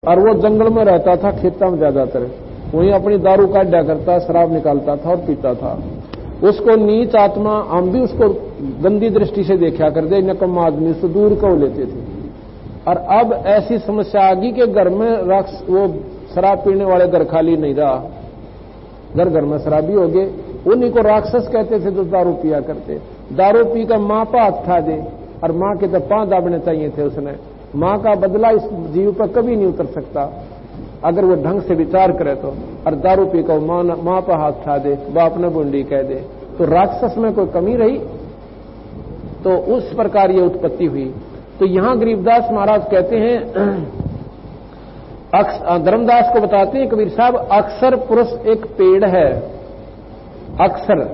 और वो जंगल में रहता था, खेता में ज्यादातर, वहीं अपनी दारू काटा करता, शराब निकालता था और पीता था। उसको नीच आत्मा, हम भी उसको गंदी दृष्टि से देखा करते, नकम्मा आदमी से दूर को लेते थे। और अब ऐसी समस्या आ गई कि घर में वो शराब पीने वाले घर खाली नहीं रहा, घर घर में शराबी हो गए। उन्हीं को राक्षस कहते थे जो दारू पिया करते। दारू पी कर मां पर हाथ खा दे, और मां के तो पांव दाबने चाहिए थे उसने। मां का बदला इस जीव पर कभी नहीं उतर सकता अगर वो ढंग से विचार करे तो। और दारू पी कर मां पर हाथ खा दे, बाप ने बूंदी कह दे, तो राक्षस में कोई कमी रही? तो उस प्रकार ये उत्पत्ति हुई। तो यहां गरीबदास महाराज कहते हैं, धर्मदास को बताते हैं कबीर साहब, अक्सर पुरुष एक पेड़ है, अक्सर,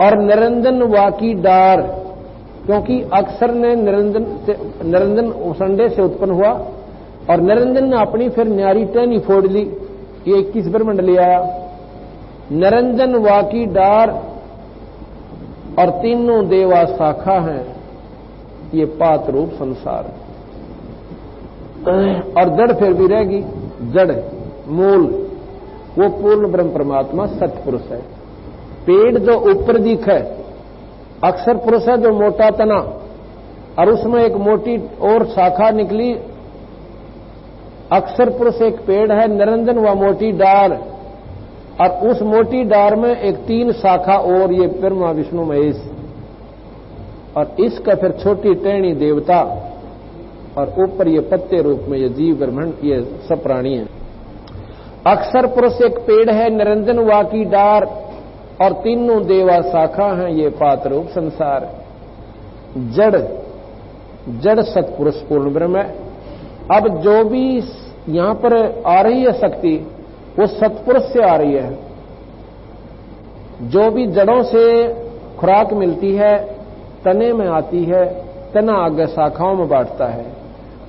और निरंजन वाकी डार, क्योंकि अक्सर ने निरंजन उसंडे से उत्पन्न हुआ, और निरंजन ने अपनी फिर न्यारी टहनी फोड़ ली, ये 21 ब्रह्मंड ले आया। निरंजन वाकी डार और तीनों देवा शाखा हैं, ये पात रूप संसार। और जड़ फिर भी रहेगी, जड़ मूल वो पूर्ण ब्रह्म परमात्मा सत्पुरुष है। पेड़ जो ऊपर दिखे, अक्षर पुरुष है जो मोटा तना, और उसमें एक मोटी और शाखा निकली। अक्षर पुरुष एक पेड़ है, निरंजन व मोटी डार, और उस मोटी डार में एक 3 शाखा और, ये ब्रह्मा विष्णु महेश, और इसका फिर छोटी टहनी देवता, और ऊपर ये पत्ते रूप में ये जीव ब्रह्मांड, ये सब प्राणी है। अक्षर पुरुष एक पेड़ है, निरंजन वाकी डार, और तीनों देवा शाखा हैं, ये पात रूप संसार। जड़, जड़ सत्पुरुष पूर्ण ब्रह्म है। अब जो भी यहां पर आ रही है शक्ति, वो सत्पुरुष से आ रही है। जो भी जड़ों से खुराक मिलती है, तने में आती है, तना आगे शाखाओं में बांटता है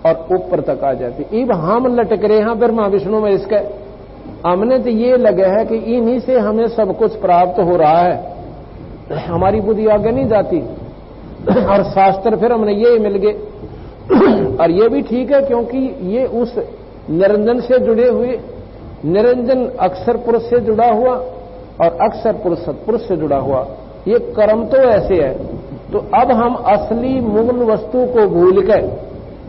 और ऊपर तक आ जाती। अब हम लटक रहे हैं ब्रह्मा विष्णु में, इसके हमने तो ये लगे है कि इन्हीं से हमें सब कुछ प्राप्त हो रहा है, हमारी बुद्धि आगे नहीं जाती, और शास्त्र फिर हमने ये मिल गए। और ये भी ठीक है, क्योंकि ये उस निरंजन से जुड़े हुए, निरंजन अक्षर पुरुष से जुड़ा हुआ और अक्षर पुरुष सत्पुरुष से जुड़ा हुआ, ये कर्म तो ऐसे है। तो अब हम असली मूल वस्तु को भूल गए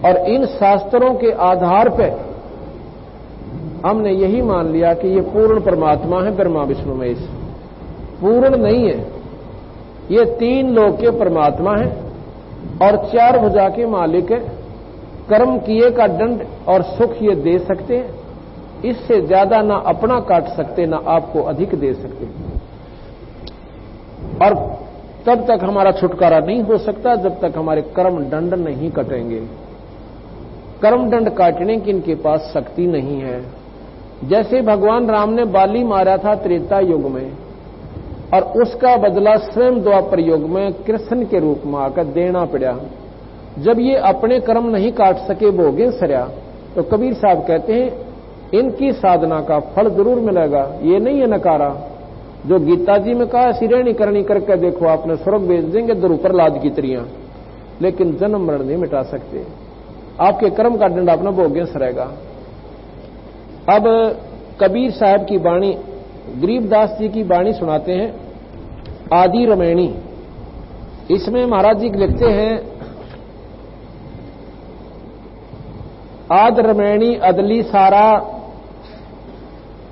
और इन शास्त्रों के आधार पे हमने यही मान लिया कि ये पूर्ण परमात्मा है, ब्रह्मा विष्णु महेश। पूर्ण नहीं है, ये 3 लोक के परमात्मा है और 4 भुजा के मालिक है। कर्म किए का दंड और सुख ये दे सकते हैं, इससे ज्यादा ना अपना काट सकते, ना आपको अधिक दे सकते। और तब तक हमारा छुटकारा नहीं हो सकता जब तक हमारे कर्म दंड नहीं कटेंगे। कर्म दंड काटने की इनके पास शक्ति नहीं है। जैसे भगवान राम ने बाली मारा था त्रेता युग में, और उसका बदला स्वयं द्वापर युग में कृष्ण के रूप में आकर देना पड़ा। जब ये अपने कर्म नहीं काट सके, भोगे सरया, तो कबीर साहब कहते हैं इनकी साधना का फल जरूर मिलेगा, ये नहीं है नकारा। जो गीता जी में कहा, सिरेणी करनी करके देखो, आपने स्वर्ग भेज देंगे दर प्रहलाद की तरियां, लेकिन जन्म मरण नहीं मिटा सकते। आपके कर्म का दंड अपना भोगे सरेगा। अब कबीर साहब की वाणी, गरीबदास जी की वाणी सुनाते हैं, आदि रमैणी। इसमें महाराज जी लिखते हैं, आद रमैणी अदली सारा,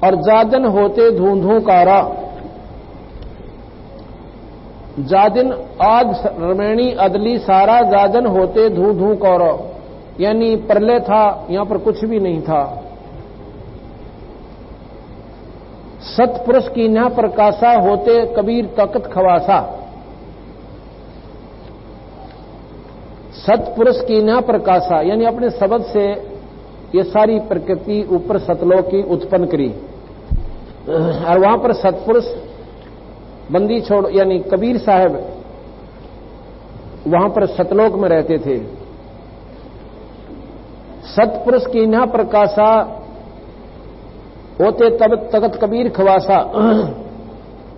और जादन होते धूंधू कारा। जादिन आद रमैणी अदली सारा, जादन होते धूंधू कारा, यानी प्रलय था, यहां पर कुछ भी नहीं था। सतपुरुष की न प्रकाशा, होते कबीर तकत खवासा। सतपुरुष की न प्रकाशा, यानी अपने शब्द से ये सारी प्रकृति ऊपर सतलोक की उत्पन्न करी, और वहां पर सतपुरुष बंदी छोड़, यानी कबीर साहब वहां पर सतलोक में रहते थे। सतपुरुष की न प्रकाशा, होते तब तकत कबीर खवासा।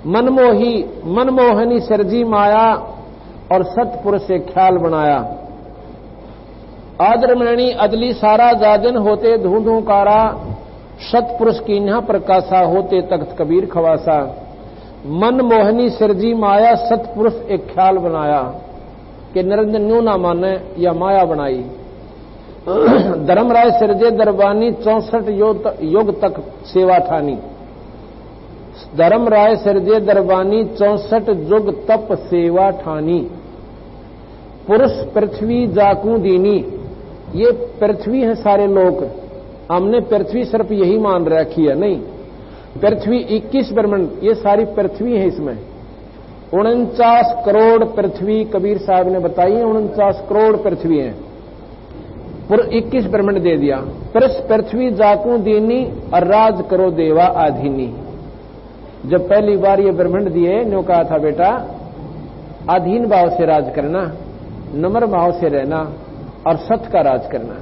मनमोही मनमोहनी सरजी माया, और सतपुरुष से ख्याल बनाया। आदरमणी अदली सारा जाजन होते धूं कारा, सतपुरुष की न्हा प्रकाशा होते तख्त कबीर खवासा। मन मोहनी सिरजी माया, सतपुरुष एक ख्याल बनाया कि निरंजन न्यू ना माने या माया बनाई। धर्मराय सिरजे दरबानी 64 युग तक सेवा ठानी। धर्मराय सिरजे दरबानी 64 युग तप सेवा ठानी। पुरुष पृथ्वी जाकू दीनी, ये पृथ्वी है सारे लोग, हमने पृथ्वी सिर्फ यही मान रखी है, नहीं। पृथ्वी 21 ब्रह्मांड, ये सारी पृथ्वी है। इसमें 49 करोड़ पृथ्वी कबीर साहब ने बताई है, 49 करोड़ पृथ्वी है। पूरा 21 ब्रह्मांड दे दिया। पृथ्वी जाकू दीनी और राज करो देवा आधीनी। जब पहली बार ये ब्रह्मांड दिए, न्यों कहा था बेटा अधीन भाव से राज करना, नम्र भाव से रहना और सत का राज करना।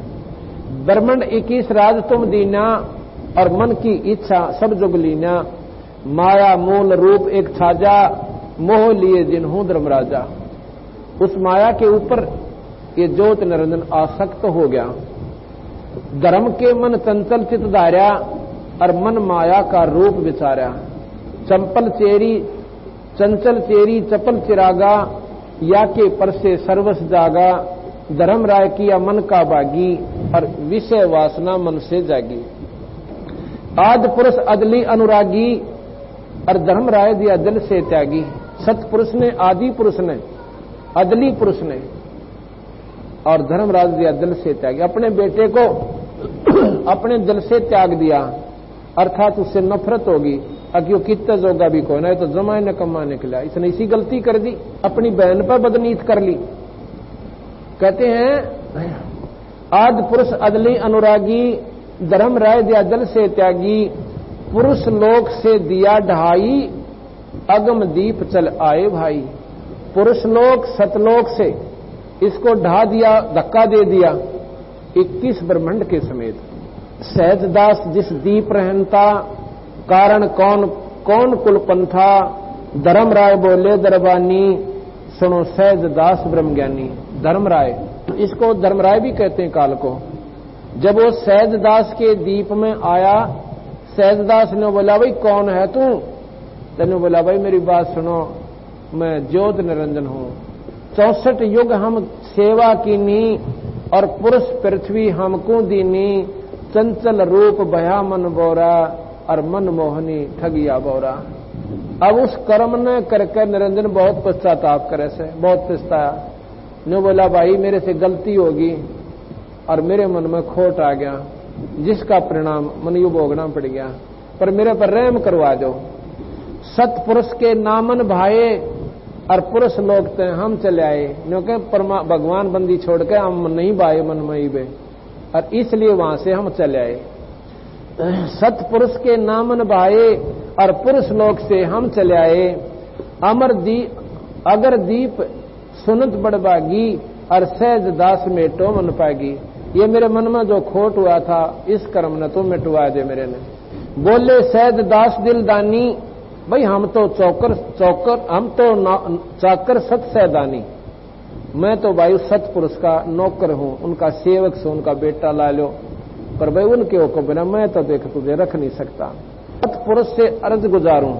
ब्रह्मांड 21 राज तुम दीना और मन की इच्छा सब जुग लीना। माया मूल रूप एक छाजा, मोह लिए जिन्हों धर्मराजा। उस माया के ऊपर ये ज्योत निरंजन आसक्त हो गया। धर्म के मन चंचल चित धार्या और मन माया का रूप विचारा। चंचल चेरी चपल चिरागा, या के पर से सर्वस जागा। धर्मराय किया मन का बागी और विषय वासना मन से जागी। आदि पुरुष अदली अनुरागी और धर्मराय दिया दिल से त्यागी। सतपुरुष ने, आदि पुरुष ने, अदली पुरुष ने और धर्मराज दिया दिल से त्यागी। अपने बेटे को अपने दिल से त्याग दिया, अर्थात उससे नफरत होगी। अक्यों कितना जोगा भी कोई ना, तो जमाए न कमा निकला। इसने इसी गलती कर दी, अपनी बहन पर बदनीत कर ली। कहते हैं आदि पुरुष अदली अनुरागी, धर्मराय दिया दिल से त्यागी। पुरुष लोक से दिया ढहाई, अगम दीप चल आए भाई। पुरुष लोक सतलोक से इसको ढा दिया, धक्का दे दिया 21 ब्रह्मांड के समेत। सहजदास जिस दीप रहनता, कारण कौन कौन कुलपंथा। धर्मराय बोले दरबानी, सुनो सहजदास ब्रह्मज्ञानी। धर्मराय, इसको धर्मराय भी कहते हैं काल को। जब वो सहजदास के दीप में आया, सहजदास ने बोला भाई कौन है तू? तेने बोला भाई मेरी बात सुनो, मैं ज्योत निरंजन हूं। 64 युग हम सेवा कीनी और पुरुष पृथ्वी हमको दीनी। चंचल रूप भया मन बोरा और मन मोहनी ठगिया बोरा। अब उस कर्म ने करके निरंजन बहुत पश्चाताप करे से, बहुत पछताया। ने बोला भाई मेरे से गलती होगी और मेरे मन में खोट आ गया, जिसका परिणाम मन यू भोगना पड़ गया, पर मेरे पर रहम करवा दो। सतपुरुष के नामन भाए और पुरुष लोग ते हम चले आए, क्योंकि भगवान बंदी छोड़ के हम नहीं भाए मन में बे, और इसलिए वहां से हम चले आए। सतपुरुष के नामन भाए और पुरुष लोक से हम चले आए। अगर दीप सुनत बड़बागी और सहज दास मेटो मन पागी। ये मेरे मन में जो खोट हुआ था, इस कर्म ने तो मिटवा दे मेरे ने। बोले सहज दास दिलदानी, भाई हम तो हम तो चाकर सत सहदानी। मैं तो भाई सतपुरुष का नौकर हूं, उनका सेवक से उनका बेटा ला लो, पर भाई उनके हुक्म बिना मैं तो देख तुझे रख नहीं सकता। सतपुरुष से अर्ज गुजारूं,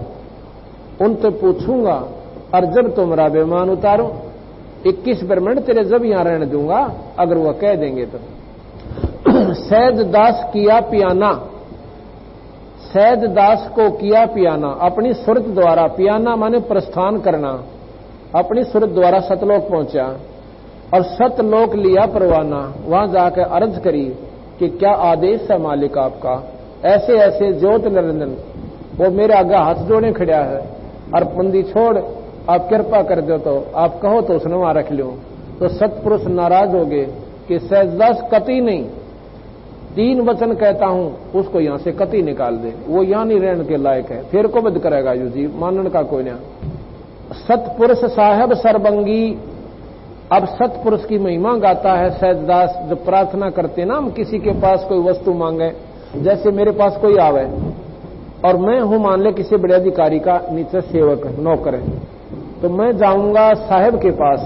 उनसे पूछूंगा और जब तुम्हारा बेमान उतारूं। 21 ब्रह्मांड तेरे जब यहां रहने दूंगा, अगर वह कह देंगे तो। सहज दास किया पियाना, सहज दास को किया पियाना अपनी सुरत द्वारा। पियाना माने प्रस्थान करना, अपनी सुरत द्वारा सतलोक पहुंचा और सतलोक लिया परवाना। वहां जाकर अर्ज करी कि क्या आदेश है मालिक आपका। ऐसे ऐसे ज्योत निरंजन वो मेरे आगे हाथ जोड़े खड़ा है और बंदी छोड़, आप कृपा कर दो, तो आप कहो तो उसने वहां रख लो। तो सतपुरुष नाराज हो गए कि सहजदास कति नहीं, 3 वचन कहता हूं, उसको यहां से कति निकाल दे, वो यहां नहीं रहने के लायक है। फिर को बद करेगा यू जी, मानन का कोई ना। सतपुरुष साहब सरबंगी, अब सतपुरुष की महिमा गाता है सहजदास। जो प्रार्थना करते ना हम, किसी के पास कोई वस्तु मांगे, जैसे मेरे पास कोई आवे और मैं हूं मान ले किसी बड़े अधिकारी का नीचे सेवक नौकर है, तो मैं जाऊंगा साहब के पास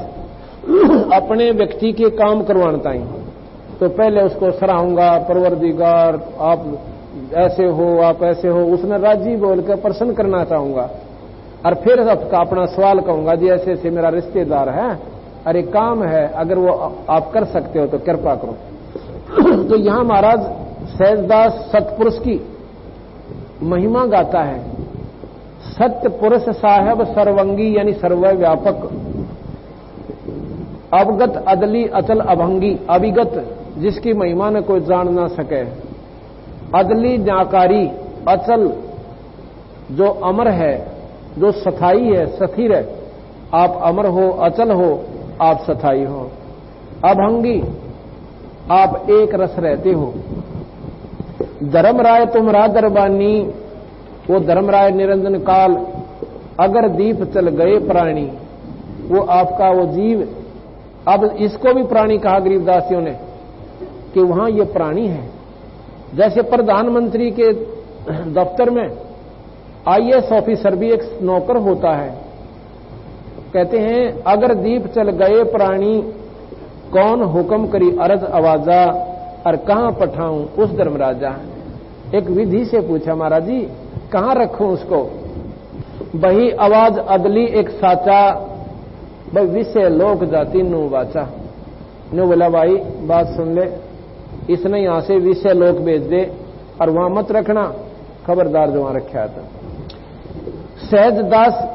अपने व्यक्ति के काम करवाना ताई। तो पहले उसको सराहूंगा, परवरदिगार आप ऐसे हो, आप ऐसे हो, उसने राजी बोल के प्रसन्न करना चाहूंगा। और फिर अपना सवाल कहूंगा, जी ऐसे ऐसे मेरा रिश्तेदार है, अरे काम है, अगर वो आप कर सकते हो तो कृपा करो। तो यहां महाराज सहजदास सतपुरुष की महिमा गाता है। सत्य पुरुष साहेब सर्वंगी यानी सर्वव्यापक, अवगत अदली अचल अभंगी, अविगत जिसकी महिमा ने कोई जान ना सके, अदली न्याकारी, अचल जो अमर है, जो स्थायी है, स्थिर है, आप अमर हो, अचल हो, आप स्थायी हो, अभंगी आप एक रस रहते हो। धर्मराय तुम्हारा दरबानी, वो धर्मराय निरंजन काल, अगर दीप चल गए प्राणी, वो आपका वो जीव। अब इसको भी प्राणी कहा गरीबदासियों ने कि वहां ये प्राणी है। जैसे प्रधानमंत्री के दफ्तर में आईएएस ऑफिसर भी एक नौकर होता है। कहते हैं अगर दीप चल गए प्राणी, कौन हुक्म करी अरज आवाजा, और कहां पठाऊं उस धर्मराजा। एक विधि से पूछा, महाराज जी कहां रखूं उसको। वही आवाज अदली एक साचा, भाई विषय लोक जाति नु वाचा। ने बोला भाई बात सुन ले, इसने यहां से विषय लोक भेज दे और वहां मत रखना, खबरदार जो वहां रखा था। सहजदास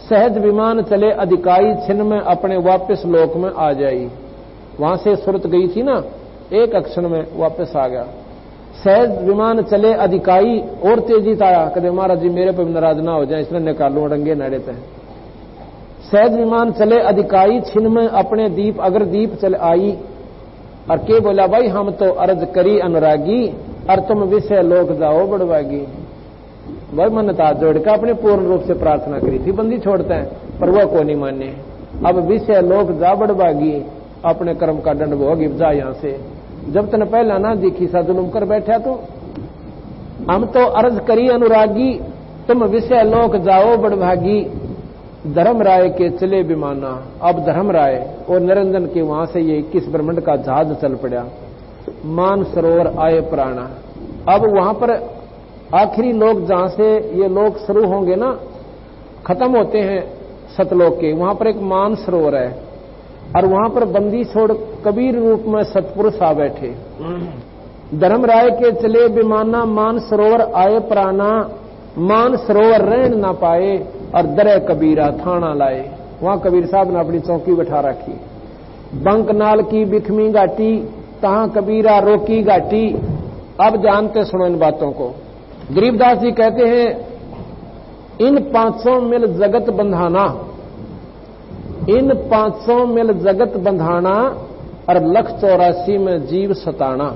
सहज विमान चले अधिकाई, छिन में अपने वापस लोक में आ जाई। वहां से सुरत गई थी ना, एक अक्षण में वापस आ गया। सहज विमान चले अधिकाई, और तेजी आया, कदे महाराज जी मेरे पर नाराज ना हो जाए, इसने निकालू अड़ंगे नड़े थे। सहज विमान चले अधिकाई, छिन में अपने दीप अगर दीप चल आई। और के बोला भाई हम तो अर्ज करी अनुरागी, और तुम विषय लोक जाओ बड़वागी। वह मनता जोड़कर अपने पूर्ण रूप से प्रार्थना करी थी, बंदी छोड़ते हैं पर वह को नहीं माने। अब विषय लोक जा बड़वागी, अपने कर्म का दंड भोग जा यहां से। जब तने पहला ना दिखी सा जुलुम कर बैठा तो हम तो अर्ज करी अनुरागी, तुम विषय लोक जाओ बड़भागी। धर्मराय के चले विमाना, अब धर्मराय और निरंजन के वहां से ये 21 ब्रह्मंड का जहाज चल पड़ा। मान सरोवर आए प्राणा। अब वहां पर आखिरी लोक जहां से ये लोक शुरू होंगे ना, खत्म होते हैं सतलोक के, वहां पर एक मान सरोवर है। और वहां पर बंदी छोड़ कबीर रूप में सतपुरुष आ बैठे। धर्मराय के चले विमाना, मान सरोवर आए प्राणा। मान सरोवर रहन ना पाए, और दरे कबीरा थाना लाए। वहां कबीर साहब ने अपनी चौकी बैठा रखी। बंकनाल की बिखमी घाटी, तहां कबीरा रोकी घाटी। अब जानते सुनो इन बातों को। गरीबदास जी कहते हैं इन 500 मिल जगत बंधाना, इन 500 मिल जगत बंधाना, और 184 में जीव सताना।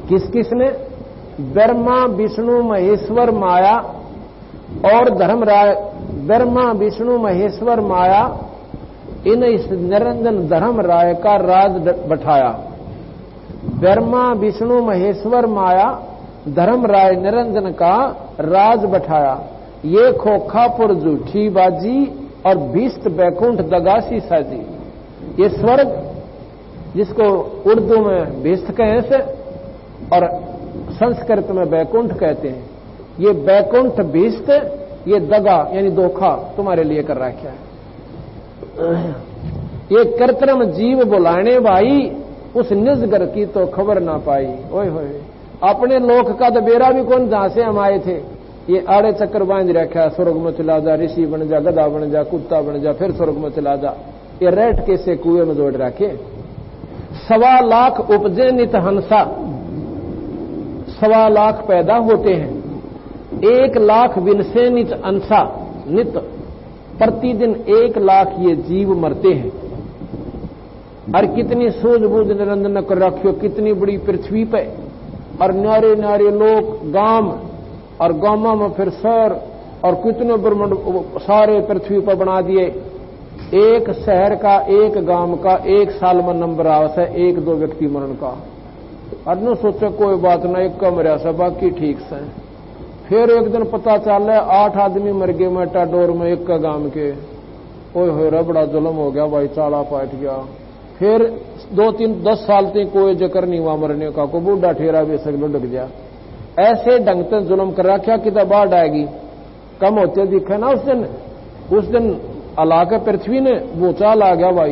किस किसने? ब्रह्मा विष्णु महेश्वर माया और धर्मराय। ब्रह्मा विष्णु महेश्वर माया, इन इस निरंजन धर्मराय का राज बैठाया। ब्रह्मा विष्णु महेश्वर माया, धर्मराय निरंजन का राज बैठाया। ये खोखापुर झूठी बाजी, और भीष्ट बैकुंठ दगासी साजी। ये स्वर्ग जिसको उर्दू में भीष्ट कहें से और संस्कृत में बैकुंठ कहते हैं, ये बैकुंठ भीष्ट, ये दगा यानी धोखा तुम्हारे लिए कर रखा है। ये कृत्रिम जीव बुलाने भाई, उस निजगर की तो खबर ना पाई। ओए होए, अपने लोक का तो बेरा भी कौन, जहां से हम आए थे। ये आड़े चक्कर बांध रखा, स्वर्ग में चला जा, ऋषि बन जा, गधा बन जा, कुत्ता बन जा, फिर स्वर्ग में चला जा। ये रेट के से कुएं में जोड़ रखे। 1.25 लाख उपजे नित हंसा, 1.25 लाख पैदा होते हैं। 1 लाख विनसे नित अंसा, नित प्रतिदिन 1 लाख ये जीव मरते हैं। और कितनी सूझबूझ निरंजन ने कर रखियो, कितनी बड़ी पृथ्वी पे, और न्यारे न्यारे लोग गांव, और गांवों में फिर शहर, और कितने ब्रह्मांड सारे पृथ्वी पर बना दिए। एक शहर का, एक गांव का 1 साल में नंबर आवस है 1-2 व्यक्ति मरण का। और न सोचे कोई बात ना, एक का मरा सा, बाकी ठीक से। फिर एक दिन पता चल 8 आदमी मर गए मेटाडोर में, एक का गांव के। ओए हो, बड़ा जुल्म हो गया भाई, चाला पाट गया। फिर 2-3-10 साल तक कोई जिक्र नहीं हुआ मरने का, को बूढ़ा ठेरा भी सगलो डग गया। ऐसे ढंग से जुल्म कर रखा कि तब बाढ़ आएगी कम होते दिखे ना। उस दिन अल्लाह के पृथ्वी ने भूचाल आ गया भाई,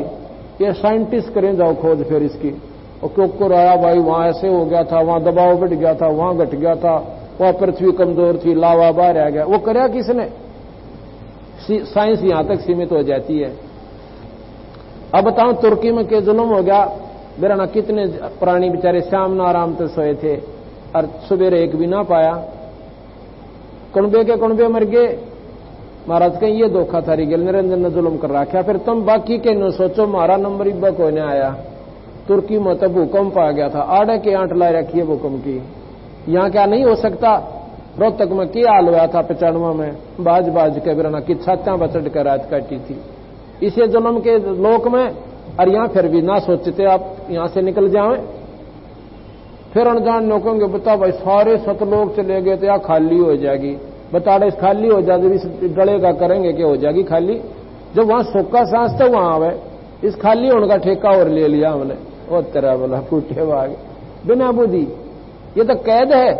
ये साइंटिस्ट करें जाओ खोज फिर इसकी। और क्यों आया भाई, वहां ऐसे हो गया था, वहां दबाव बढ़ गया था, वहां घट गया था, वहां पृथ्वी कमजोर थी, लावा बाहर आ गया। वो कराया किसने? साइंस यहां तक सीमित हो जाती है। अब बताओ तुर्की में के जुल्म हो गया, बेराना कितने प्राणी बेचारे शाम ना आराम से सोए थे और सुबेरे एक भी ना पाया, कुणबे के कुणबे मर गए। महाराज कहीं ये धोखा था रिगल निरंजन ने जुल्म कर रखा। फिर तुम बाकी के न सोचो, हमारा नंबर इब्बा कोई नहीं आया। तुर्की में तो भूकंप आ गया था, आड़े के आंट ला रखी है भूकंप की। यहां क्या नहीं हो सकता? रोहतक में क्या हाल हुआ था 95 में, बाज बाज के बिराना की छात्यां बचड़ कर रात काटी थी इसे जुल्म के लोक में। और यहां फिर भी ना सोचते आप यहां से निकल जाए। फिर अनजान लोगों के बता भाई सारे 7 लोग चले गए तो या खाली हो जाएगी। बता रहे खाली हो जाए, इस डले का करेंगे कि हो जाएगी खाली। जब वहां सोखा सांस था वहां आवे, इस खाली होने का ठेका और ले लिया हमने। और तेरा बोला फूटे भाग बिना बुद्धि, ये तो कैद है।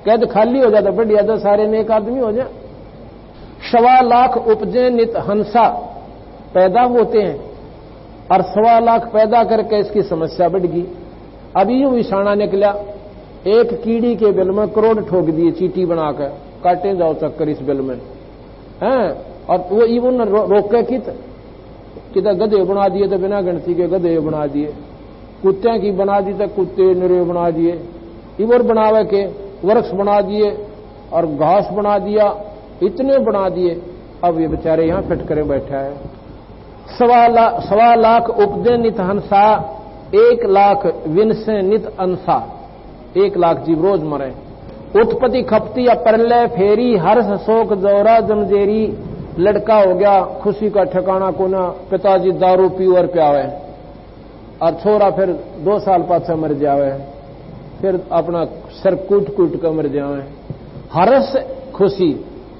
कैद खाली हो जाता बढ़िया, तो सारे नेक आदमी हो जाए। 1.25 लाख उपजे नित हंसा पैदा होते हैं, और 1.25 लाख पैदा करके इसकी समस्या बढ़ गई। अभी यूं विषाणा निकला, एक कीड़ी के बिल में करोड़ ठोक दिए चीटी बनाकर, काटे जाओ चक्कर इस बिल में हैं। और वो इवन रोके कित गधे बना दिए तो बिना गिनती के गधे बना दिए, कुत्ते की बना दी तो कुत्ते निरे बना दिए, इवर बनावे के वृक्ष बना दिए और घास बना दिया, इतने बना दिए। अब ये बेचारे यहां फिट करे बैठा है। 1.25 लाख उपदे नित हंसा, 1 लाख विनसे नित अंसा। 1 लाख जीव रोज मरे। उत्पत्ति खपती या प्रलय फेरी, हर्ष शोक जोरा जमजेरी। लड़का हो गया खुशी का ठिकाना को ना, पिताजी दारू पी और प्यावे, और छोरा फिर 2 साल पाछा मर जावे, फिर अपना सर कूट कूट कर मर जावे। हर्ष खुशी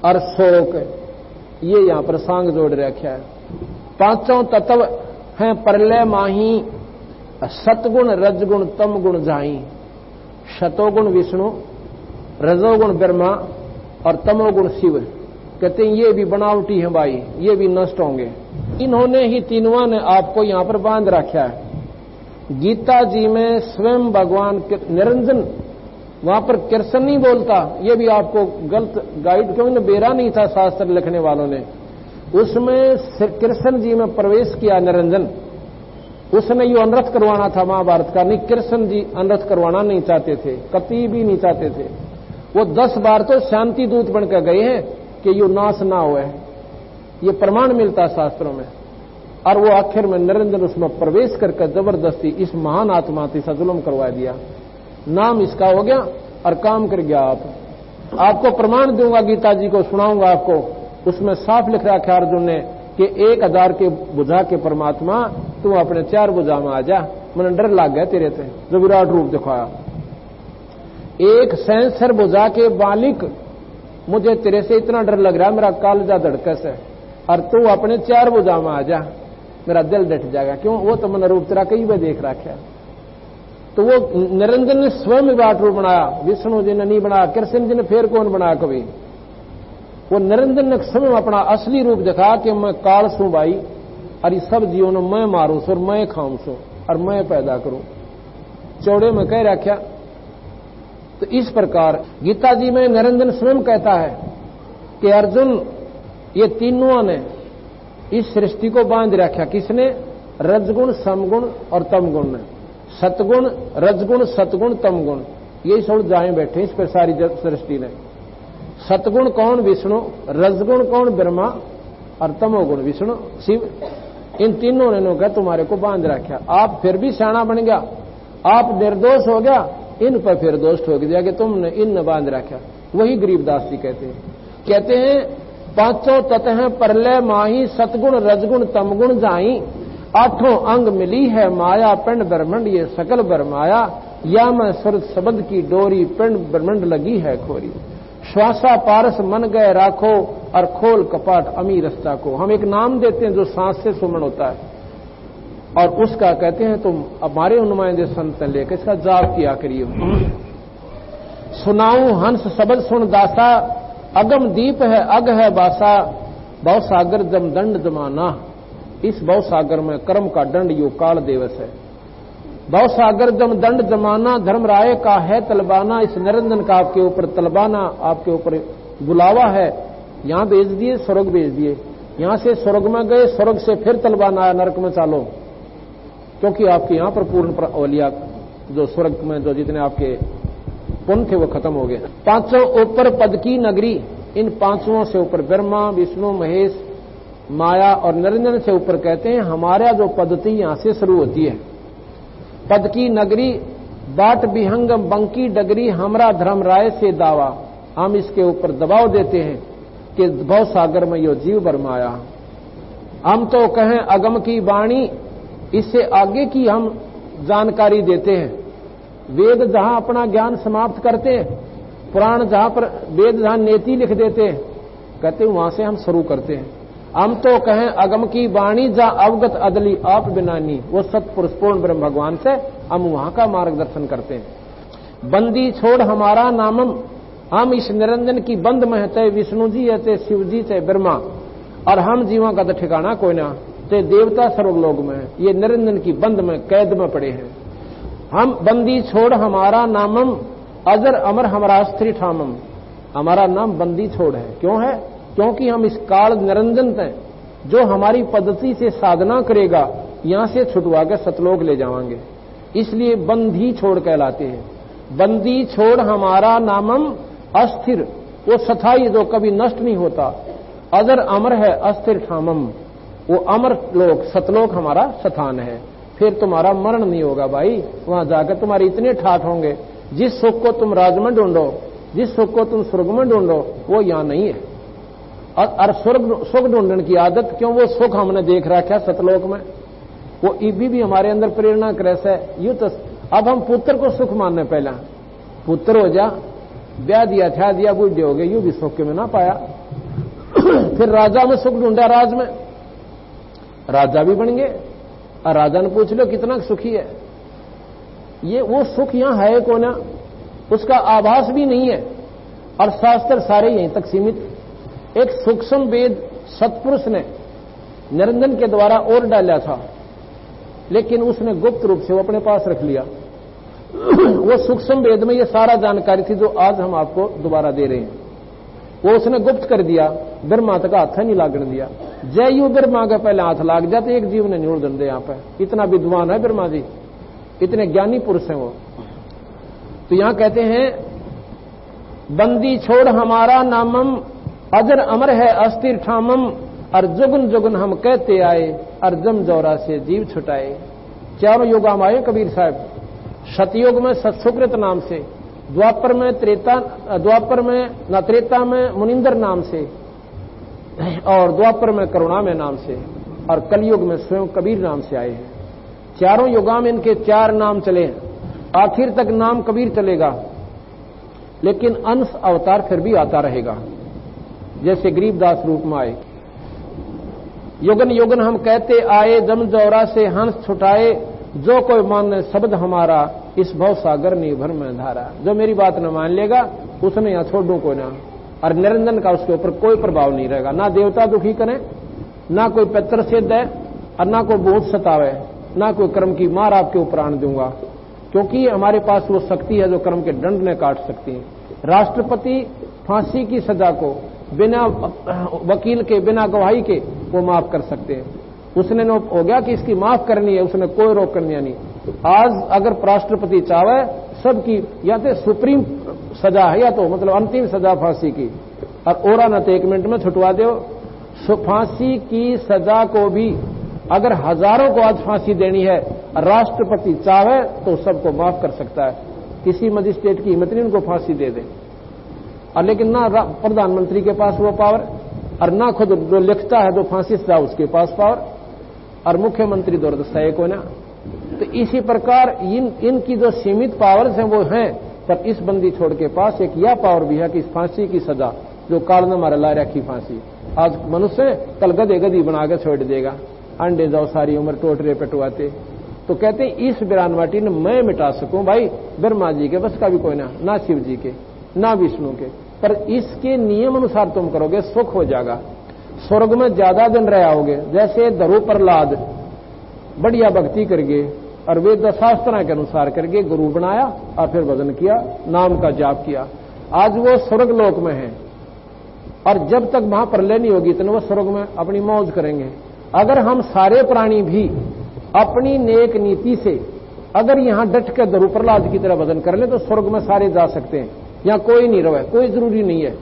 और शोक, ये यहां पर सांग जोड़ रखा है। 5 तत्व हैं प्रलय माही, सतगुण रजगुण तम गुण जाई। शतोगुण विष्णु, रजोगुण ब्रह्मा और तमोगुण शिव। कहते हैं ये भी बनावटी है भाई, ये भी नष्ट होंगे। इन्होंने ही तीनों ने आपको यहां पर बांध रखा है। गीता जी में स्वयं भगवान निरंजन, वहां पर कृष्ण नहीं बोलता, ये भी आपको गलत गाइड, क्योंकि बेरा नहीं था शास्त्र लिखने वालों ने। उसमें कृष्ण जी में प्रवेश किया निरंजन, उसने यो अनर्थ करवाना था महाभारत का। नहीं, कृष्ण जी अनर्थ करवाना नहीं चाहते थे, कभी भी नहीं चाहते थे। वो 10 बार तो शांति दूत बनकर गए हैं कि यो नाश ना हुए, ये प्रमाण मिलता शास्त्रों में। और वो आखिर में निरंजन उसमें प्रवेश करके जबरदस्ती इस महान आत्मा से जुल्म करवा दिया। नाम इसका हो गया और काम कर गया। आपको प्रमाण दूंगा, गीता जी को सुनाऊंगा आपको, उसमें साफ लिख रखा है अर्जुन ने कि 1000 के बुझा के परमात्मा तू अपने 4 बुझा में आ जा। मैंने डर लग गया तेरे से, जो विराट रूप दिखाया। 1 सहस्र बुझा के बालिक, मुझे तेरे से इतना डर लग रहा है, मेरा कालजा धड़कस है, और तू अपने 4 बुझा में आ जा, मेरा दिल डट जाएगा। क्यों? वो तो मैंने रूप तेरा कई बार देख रखा है। तो वो निरंजन ने स्वयं विराट रूप बनाया, विष्णु जी ने नहीं बनाया, कृष्ण जी ने फिर कौन बनाया कभी? वो निरंजन ने स्वयं अपना असली रूप दिखा कि मैं काल सू भाई, और इस सब जीवों ने मैं मारू सो और मैं खाऊं सो और मैं पैदा करूं। चौड़े में कह रखा। तो इस प्रकार गीता जी में निरंजन स्वयं कहता है कि अर्जुन, ये तीनों ने इस सृष्टि को बांध रखा। किसने? रजगुण, समगुण और तमगुण ने। सतगुण, रजगुण, सतगुण, तमगुण, यही सब जाए बैठे इस पर सारी सृष्टि ने। सतगुण कौन? विष्णु। रजगुण कौन? ब्रह्मा। और तमोगुण विष्णु शिव। इन तीनों ने कहा तुम्हारे को बांध रखा। आप फिर भी शाना बन गया, आप निर्दोष हो गया, इन पर फिर दोष ठोक दिया कि तुमने इन बांध रखा। वही गरीबदास जी कहते हैं 5 तत्व हैं प्रलय माही, सतगुण रजगुण तमगुण जाई। 8 अंग मिली है माया, पिंड ब्रह्मंड ये सकल बरमाया। या मैं सुरत शब्द की डोरी, पिंड ब्रह्मंड लगी है खोरी। श्वासा पारस मन गए राखो, और खोल कपाट अमी रस्ता को। हम एक नाम देते हैं जो सांस से सुमन होता है। और उसका कहते हैं तुम हमारे नुमाइंदे संत लेकर इसका जाप किया करिए। सुनाऊं हंस शब्द सुन दासा, अगम दीप है अग है बासा, भव सागर जम दंड जमाना। इस भव सागर में कर्म का दंड यो काल दिवस है। भव सागर जम दंड जमाना, धर्म राय का है तलबाना। इस निरंजन का आपके ऊपर तलबाना, आपके ऊपर बुलावा है। यहां भेज दिए, स्वर्ग भेज दिए, यहां से स्वर्ग में गए, स्वर्ग से फिर तलबाना आया, नरक में चालो, क्योंकि आपके यहां पर पूर्ण औलिया जो स्वर्ग में जो जितने आपके पुण्य थे वो खत्म हो गए। पांचों ऊपर पद की नगरी, इन पांचों से ऊपर ब्रह्मा विष्णु महेश माया और निरंजन से ऊपर कहते हैं हमारा जो पद्धति यहां से शुरू होती है। पद की नगरी बाट विहंग बंकी डगरी, हमरा धर्म राय से दावा। हम इसके ऊपर दबाव देते हैं कि भव सागर में यो जीव बरमाया। हम तो कहें अगम की वाणी, इससे आगे की हम जानकारी देते हैं। वेद जहां अपना ज्ञान समाप्त करते हैं, पुराण जहां पर वेद जहां नेति लिख देते हैं, कहते हैं वहां से हम शुरू करते हैं। हम तो कहें अगम की वाणी जा अवगत अदली आप बिनानी, वो सतपुरुष पूर्ण ब्रह्म भगवान से हम वहां का मार्गदर्शन करते हैं। बंदी छोड़ हमारा नामम, हम इस निरंजन की बंद में है, चाहे विष्णु जी है, चाहे शिव जी, चाहे ब्रह्मा, और हम जीवों का तो ठिकाना कोई ना, चाहे देवता सर्वलोक में है, ये निरंजन की बंद में कैद में पड़े हैं। हम बंदी छोड़ हमारा नामम, अजर अमर हमारा स्त्री ठामम। हमारा नाम बंदी छोड़ है, क्यों है? क्योंकि हम इस काल निरंजन हैं, जो हमारी पद्धति से साधना करेगा यहां से छुटवा के सतलोक ले जाएंगे, इसलिए बंदी छोड़ कहलाते हैं। बंदी छोड़ हमारा नामम अस्थिर, वो सथाई जो कभी नष्ट नहीं होता। अजर अमर है अस्थिर ठामम, वो अमर लोक सतलोक हमारा स्थान है। फिर तुम्हारा मरण नहीं होगा भाई, वहां जाकर तुम्हारे इतने ठाठ होंगे। जिस सुख को तुम राज में ढूंढो, जिस सुख को तुम स्वर्ग में ढूंढो, वो यहां नहीं है। और स्वर्ग सुख ढूंढने की आदत क्यों? वो सुख हमने देख रखा सतलोक में, वो इबी भी हमारे अंदर प्रेरणा कैसे यूं तो अब हम पुत्र को सुख मानने, पहला पुत्र हो जा, ब्याह दिया था दिया बूढ़े हो गए, यूं भी सुख में ना पाया। फिर राजा में सुख ढूंढा, राज में राजा भी बन गए, और राजा ने पूछ लो कितना सुखी है, ये वो सुख यहां है को ना, उसका आभास भी नहीं है। और शास्त्र सारे यहीं तक सीमित। एक सूक्ष्म वेद सतपुरुष ने निरंजन के द्वारा और डाला था, लेकिन उसने गुप्त रूप से वो अपने पास रख लिया। वो सूक्ष्म वेद में ये सारा जानकारी थी जो आज हम आपको दोबारा दे रहे हैं, वो उसने गुप्त कर दिया। ब्रह्मा तक हाथ नहीं लागने दिया। जय यू ब्रह्मा का पहले हाथ लाग जाते, एक जीव ने नहीं उड़ दे। यहां पर इतना विद्वान है ब्रह्मा जी, इतने ज्ञानी पुरुष हैं वो। तो यहां कहते हैं बंदी छोड़ हमारा नामम, अजर अमर है अस्थिर ठामम, और जुगन जुगन हम कहते आए, और जम जौरा से जीव छुटाए। चारों युग हम आए कबीर साहब। सतयुग में सत्सुकृत नाम से, द्वापर में त्रेता में मुनिंदर नाम से, और द्वापर में करुणा में नाम से, और कलयुग में स्वयं कबीर नाम से आए हैं। चारों युगा में इनके चार नाम चले हैं, आखिर तक नाम कबीर चलेगा, लेकिन अंश अवतार फिर भी आता रहेगा, जैसे गरीबदास रूप में आए। युगन युगन हम कहते आए, जम जौरा से हंस छुटाए, जो कोई मान शब्द हमारा, इस भव सागर निर्भर में धारा। जो मेरी बात न मान लेगा उसने यहां छोड़ दूं कोई ना, और निरंजन का उसके ऊपर कोई प्रभाव नहीं रहेगा। ना देवता दुखी करें, ना कोई पितर सिद्ध है, और ना कोई भूत सतावे, ना कोई कर्म की मार आपके ऊपर आने दूंगा, क्योंकि हमारे पास वो शक्ति है जो कर्म के दंड ने काट सकती है। राष्ट्रपति फांसी की सजा को बिना वकील के, बिना गवाही के वो माफ कर सकते हैं। उसने हो गया कि इसकी माफ करनी है, उसने कोई रोक करनी नहीं। आज अगर राष्ट्रपति चाहे सबकी, या तो सुप्रीम सजा है, या तो मतलब अंतिम सजा फांसी की, और न तो 1 मिनट में छुटवा दो। फांसी की सजा को भी अगर हजारों को आज फांसी देनी है, राष्ट्रपति चाहे तो सबको माफ कर सकता है। किसी मजिस्ट्रेट की हिम्मत नहीं उनको फांसी दे दे। और लेकिन ना प्रधानमंत्री के पास वो पावर, और ना खुद जो लिखता है जो फांसी सजा उसके पास पावर, और मुख्यमंत्री दुर्दशा को ना। तो इसी प्रकार इनकी जो सीमित पावर्स हैं वो हैं, पर इस बंदी छोड़ के पास एक यह पावर भी है कि इस फांसी की सजा जो काल ने मारा ला रखी फांसी, आज मनुष्य कल गधे गधी बना के छोड़ देगा। अंडे जाओ सारी उम्र टोटरे पेटवाते। तो कहते इस बिरानवाटी ने मैं मिटा सकूं भाई, ब्रह्मा जी के बस का भी कोई ना शिव जी के ना विष्णु के, पर इसके नियम अनुसार तुम करोगे सुख हो जाएगा, स्वर्ग में ज्यादा दिन रह आओगे। जैसे धरो प्रहलाद बढ़िया भक्ति करके और वेद शास्त्र के अनुसार करके गुरु बनाया और फिर भजन किया, नाम का जाप किया, आज वो स्वर्ग लोक में है। और जब तक महाप्रलय नहीं होगी इतने वो स्वर्ग में अपनी मौज करेंगे। अगर हम सारे प्राणी भी अपनी नेक नीति से अगर यहां डट के धरू प्रहलाद की तरह भजन कर ले तो स्वर्ग में सारे जा सकते हैं, यहां कोई नहीं रहे, कोई जरूरी नहीं है।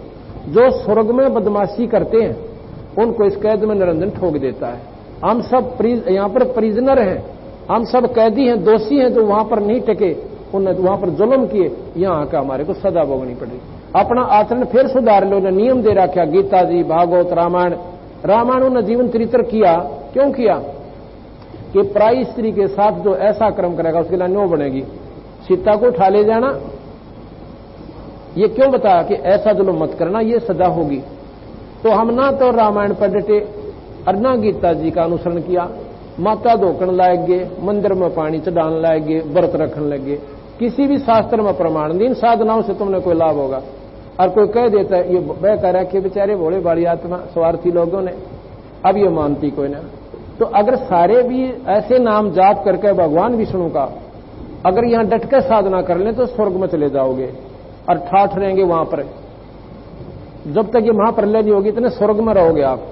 जो स्वर्ग में बदमाशी करते हैं उनको इस कैद में निरंजन ठोक देता है। हम सब यहां पर प्रिजनर हैं, हम सब कैदी हैं, दोषी हैं, जो वहां पर नहीं टिके, उन्होंने वहां पर जुल्म किए, यहां आकर हमारे को सजा भोगनी पड़ी। अपना आचरण फिर सुधार लो, नियम दे रखा गीता जी, भागवत, रामायण उन्होंने जीवन चरित्र किया। क्यों किया कि प्राय स्त्री के साथ जो ऐसा कर्म करेगा उसके लिए न्यों बनेगी, सीता को उठा ले जाना। ये क्यों बताया कि ऐसा जुल्म मत करना, ये सजा होगी। तो हम ना तो रामायण पर डटे और ना गीता जी का अनुसरण किया, माता धोकन लायक गए, मंदिर में पानी चढ़ाने लायक गए, व्रत रखने लगे, किसी भी शास्त्र में प्रमाण नहीं। इन साधनाओं से तुमने कोई लाभ होगा। और कोई कह देता है ये वह कह रहा कि बेचारे भोले बाड़ी आत्मा स्वार्थी लोगों ने, अब ये मानती कोई ना। तो अगर सारे भी ऐसे नाम जाप करके भगवान विष्णु का अगर यहां डट कर साधना कर लें तो स्वर्ग में चले जाओगे और ठाठ रहेंगे वहां पर। जब तक ये महाप्रलय नहीं होगी इतने स्वर्ग में रहोगे आप।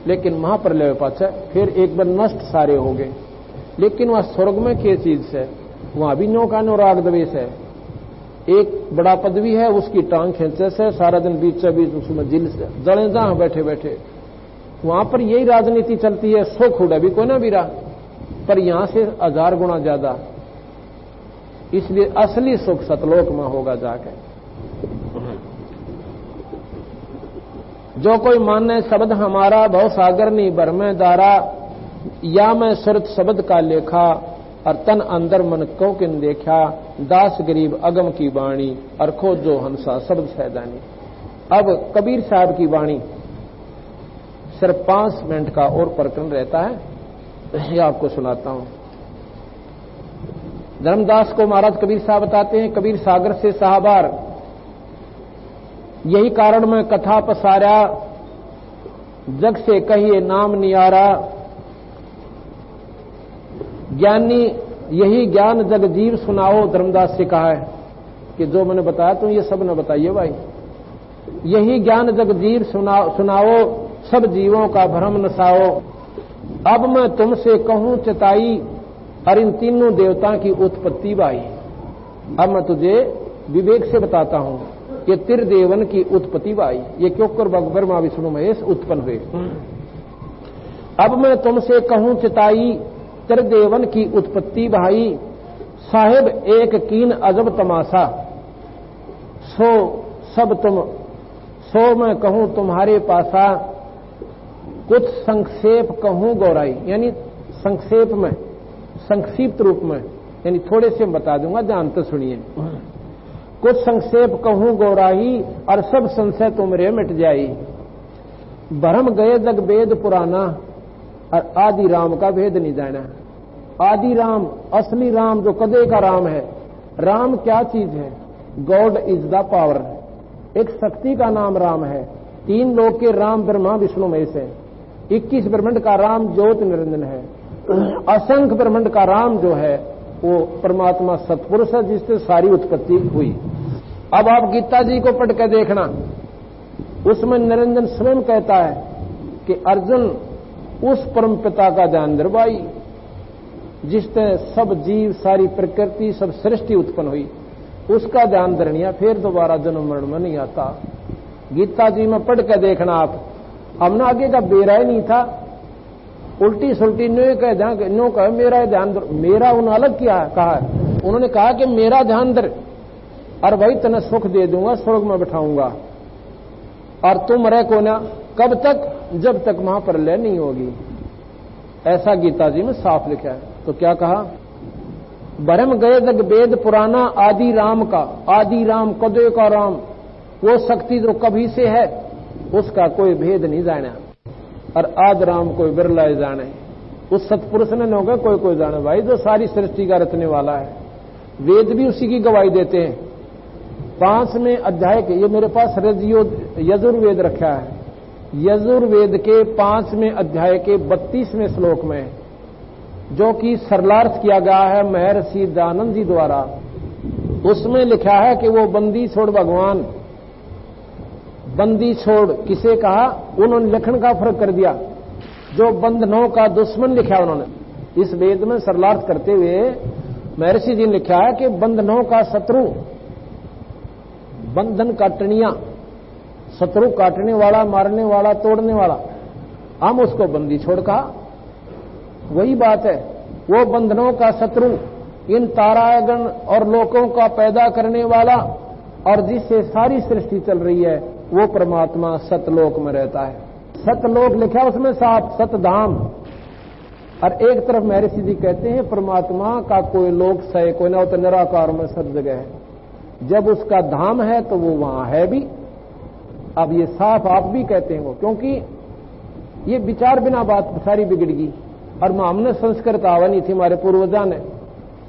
लेकिन महाप्रलय पाछे फिर एक बार नष्ट सारे हो गए। लेकिन वह स्वर्ग में क्या चीज है, वहां भी नो का नो राग द्वेष है। एक बड़ा पदवी है, उसकी टांग खींचे से सारा दिन बीच बीच उसमें जिल से जड़े जहां बैठे बैठे वहां पर यही राजनीति चलती है। सुख उड़ा भी कोई ना भी रहा, पर यहां से 1000 गुना ज्यादा। इसलिए असली सुख सतलोक में होगा जाके। जो कोई माने शब्द हमारा भव सागर नहीं भर में दारा, या मैं सुरत शब्द का लेखा और तन अंदर मन को किन देखा, दास गरीब अगम की वाणी और खोजो हंसा शब्द सैदानी। अब कबीर साहब की वाणी सिर्फ 5 मिनट का और प्रकरण रहता है, ये आपको सुनाता हूं। धर्मदास को महाराज कबीर साहब बताते हैं, कबीर सागर से साहबार, यही कारण मैं कथा पसारा, जग से कहिए नाम नियारा, ज्ञानी यही ज्ञान जग जीव सुनाओ। धर्मदास से कहा है कि जो मैंने बताया तुम ये सब न बताइए भाई, यही ज्ञान जग जीव सुनाओ, सब जीवों का भ्रम नसाओ। अब मैं तुमसे कहूं चिताई, और इन तीनों देवता की उत्पत्ति भाई। अब मैं तुझे विवेक से बताता हूं कि त्रिदेवन की उत्पत्ति भाई, ये क्यों कर ब्रह्मा विष्णु महेश उत्पन्न हुए। अब मैं तुमसे कहूं चिताई, त्रिदेवन की उत्पत्ति भाई, साहिब एक कीन अजब तमाशा, सो मैं कहूं तुम्हारे पासा, कुछ संक्षेप कहूं गौराई। यानी संक्षेप में, संक्षिप्त रूप में, यानी थोड़े से बता दूंगा, ध्यान तो सुनिए। कुछ संक्षेप कहूं गौराई, और सब संशय तुमरे मिट जाई। भरम गए जग वेद पुराना, और आदि राम का भेद नहीं जाना। आदि राम, असली राम जो कदे का राम है। राम क्या चीज है? गॉड इज द पावर, एक शक्ति का नाम राम है। 3 लोक के राम ब्रह्मा विष्णु महेश है। 21 ब्रह्मांड का राम ज्योति निरंजन है। असंख्य ब्रह्मांड का राम जो है वो परमात्मा सतपुरुष है, जिससे सारी उत्पत्ति हुई। अब आप गीता जी को पढ़ कर देखना, उसमें निरंजन स्वयं कहता है कि अर्जुन उस परम पिता का ध्यान धर भाई, जिससे सब जीव, सारी प्रकृति, सब सृष्टि उत्पन्न हुई, उसका ध्यान धरनिया, फिर दोबारा जन्म मरण में नहीं आता। गीता जी में पढ़ कर देखना आप। हमने आगे का बेरा ही नहीं था, उल्टी सुल्टी नो कह मेरा ध्यान धर। मेरा उन्होंने अलग किया कहा है, उन्होंने कहा कि मेरा ध्यान धर और भाई तने सुख दे दूंगा, स्वर्ग में बैठाऊंगा, और तुम रह को ना कब तक? जब तक महाप्रलय नहीं होगी। ऐसा गीता जी में साफ लिखा है। तो क्या कहा? भरम गए जग वेद पुराना, आदि राम का। आदि राम कदे का राम, वो शक्ति जो कभी से है, उसका कोई भेद नहीं जाना, और आद राम कोई बिरला जाने। उस सतपुरुष ने होगा कोई कोई जाने भाई जो सारी सृष्टि का रचने वाला है। वेद भी उसी की गवाही देते हैं। 5वें अध्याय के, ये मेरे पास यजुर्वेद रखा है, यजुर्वेद के 5वें अध्याय के 32वें श्लोक में, जो कि सरलार्थ किया गया है महर्षि दयानंद जी द्वारा, उसमें लिखा है कि वो बंदी छोड़ भगवान, बंदी छोड़ किसे कहा, उन्होंने लेखन का फर्क कर दिया, जो बंधनों का दुश्मन लिखा उन्होंने। इस वेद में सरलार्थ करते हुए महर्षि जी ने लिखा है कि बंधनों का शत्रु, बंधन काटनिया, शत्रु काटने वाला, मारने वाला, तोड़ने वाला, हम उसको बंदी छोड़ कहा। वही बात है, वो बंधनों का शत्रु, इन तारागण और लोकों का पैदा करने वाला और जिससे सारी सृष्टि चल रही है, वो परमात्मा सतलोक में रहता है। सतलोक लिखा उसमें साफ, सतधाम। और एक तरफ महर्षि जी कहते हैं परमात्मा का कोई लोक सय कोई ना, तो निराकार में सब जगह है। जब उसका धाम है तो वो वहां है भी। अब ये साफ आप भी कहते हैं वो, क्योंकि ये विचार बिना बात सारी बिगड़ गई। और हमने संस्कृत आवा नहीं थी, हमारे पूर्वजा ने,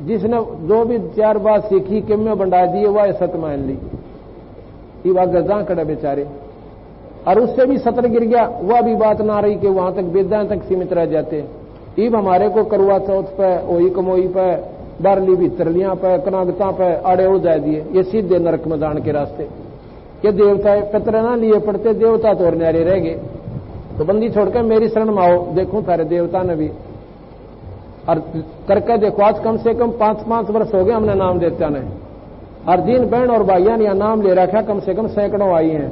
जिसने जो भी 4 बात सीखी कि में बंडा दिए वह सत मान ली, ये बात गजा कड़े बेचारे। और उससे भी सत्र गिर गया, वह भी बात ना रही कि वहां तक वेदां तक सीमित रह जाते। ईब हमारे को करवा चौथ पे, ओई कमोई पे, बारली भीतरलियां पे, कनागता पे आड़े हो जाए दिए, ये सीधे नरक में जान के रास्ते। ये देवता पितर ना लिए पड़ते, देवता तो और न्यारे रह गए। तो बंदी छोड़कर मेरी शरण में आओ, देखूं तारे देवता ने भी। और करके देखो, आज कम से कम 5-5 वर्ष हो गए हमने नाम देता ने, और दिन बहन और भाइयों ने यह नाम ले रखा, कम से कम सैकड़ों आई हैं।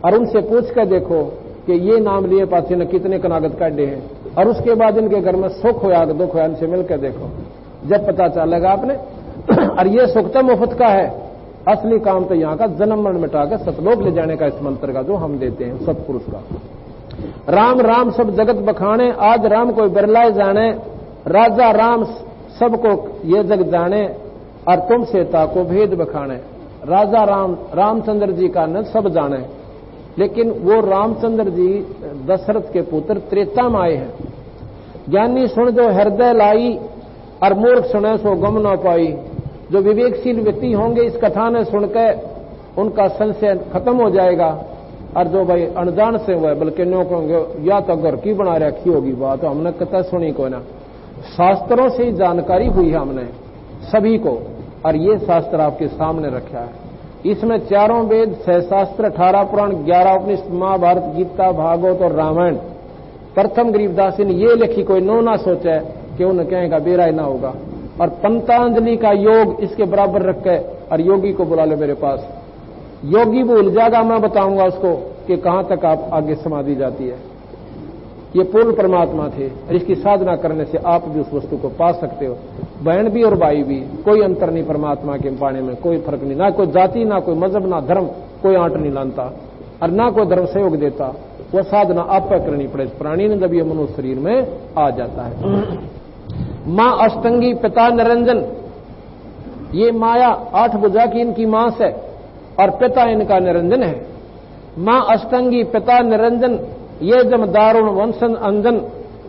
और उनसे पूछ कर देखो कि ये नाम लिए पाछे ने कितने कनागत काटे हैं, और उसके बाद इनके घर में सुख होया कि दुख होया, इनसे मिलकर देखो, जब पता चलेगा आपने। और ये सुख तो मुफ्त का है, असली काम तो यहाँ का जन्म मरण मिटाकर सतलोक ले जाने का, इस मंत्र का जो हम देते हैं सतपुरुष का। राम राम सब जगत बखाने, आज राम कोई बिरलाए जाने, राजा राम सबको ये जग जाने, और तुमसे ताको भेद बखाने। राजा राम, रामचंद्र जी का न सब जाने, लेकिन वो रामचंद्र जी दशरथ के पुत्र त्रेता में आए हैं। ज्ञानी सुन जो हृदय लाई, और मूर्ख सुने सो गम न पाई। जो विवेकशील व्यक्ति होंगे इस कथा ने सुनकर उनका संशय खत्म हो जाएगा, और जो भाई अनजान से हुआ बल्कि नो कहोगे या तो घर की बना रखी होगी बात, तो हमने कथा सुनी को ना, शास्त्रों से ही जानकारी हुई है हमने सभी को। और ये शास्त्र आपके सामने रखा है, इसमें 4 वेद, 6 शास्त्र, 18 पुराण, 11 उपनिषद, महाभारत, गीता, भागवत और रामायण। प्रथम गरीबदास ने ये लिखी, कोई नो ना सोचे कि उन्हें कहेगा बेरा ही ना होगा। और पंतांजलि का योग इसके बराबर रख के, और योगी को बुला ले मेरे पास, योगी भूल जाएगा, मैं बताऊंगा उसको कि कहां तक आप आगे समाधि जाती है। ये पूर्ण परमात्मा थे, और इसकी साधना करने से आप भी उस वस्तु को पा सकते हो, बहन भी और भाई भी। कोई अंतर नहीं परमात्मा के पाने में, कोई फर्क नहीं, ना कोई जाति, ना कोई मजहब, ना धर्म, कोई आंट नहीं लानता, और ना कोई धर्म सहयोग देता। वह साधना आप पर करनी पड़े, प्राणी ने जब ये मनुष्य शरीर में आ जाता है। मां अष्टंगी पिता निरंजन, ये माया 8 भुजा की इनकी मां है, और पिता इनका निरंजन है। मां अष्टंगी पिता निरंजन, ये जम दारुण वंशन अंजन,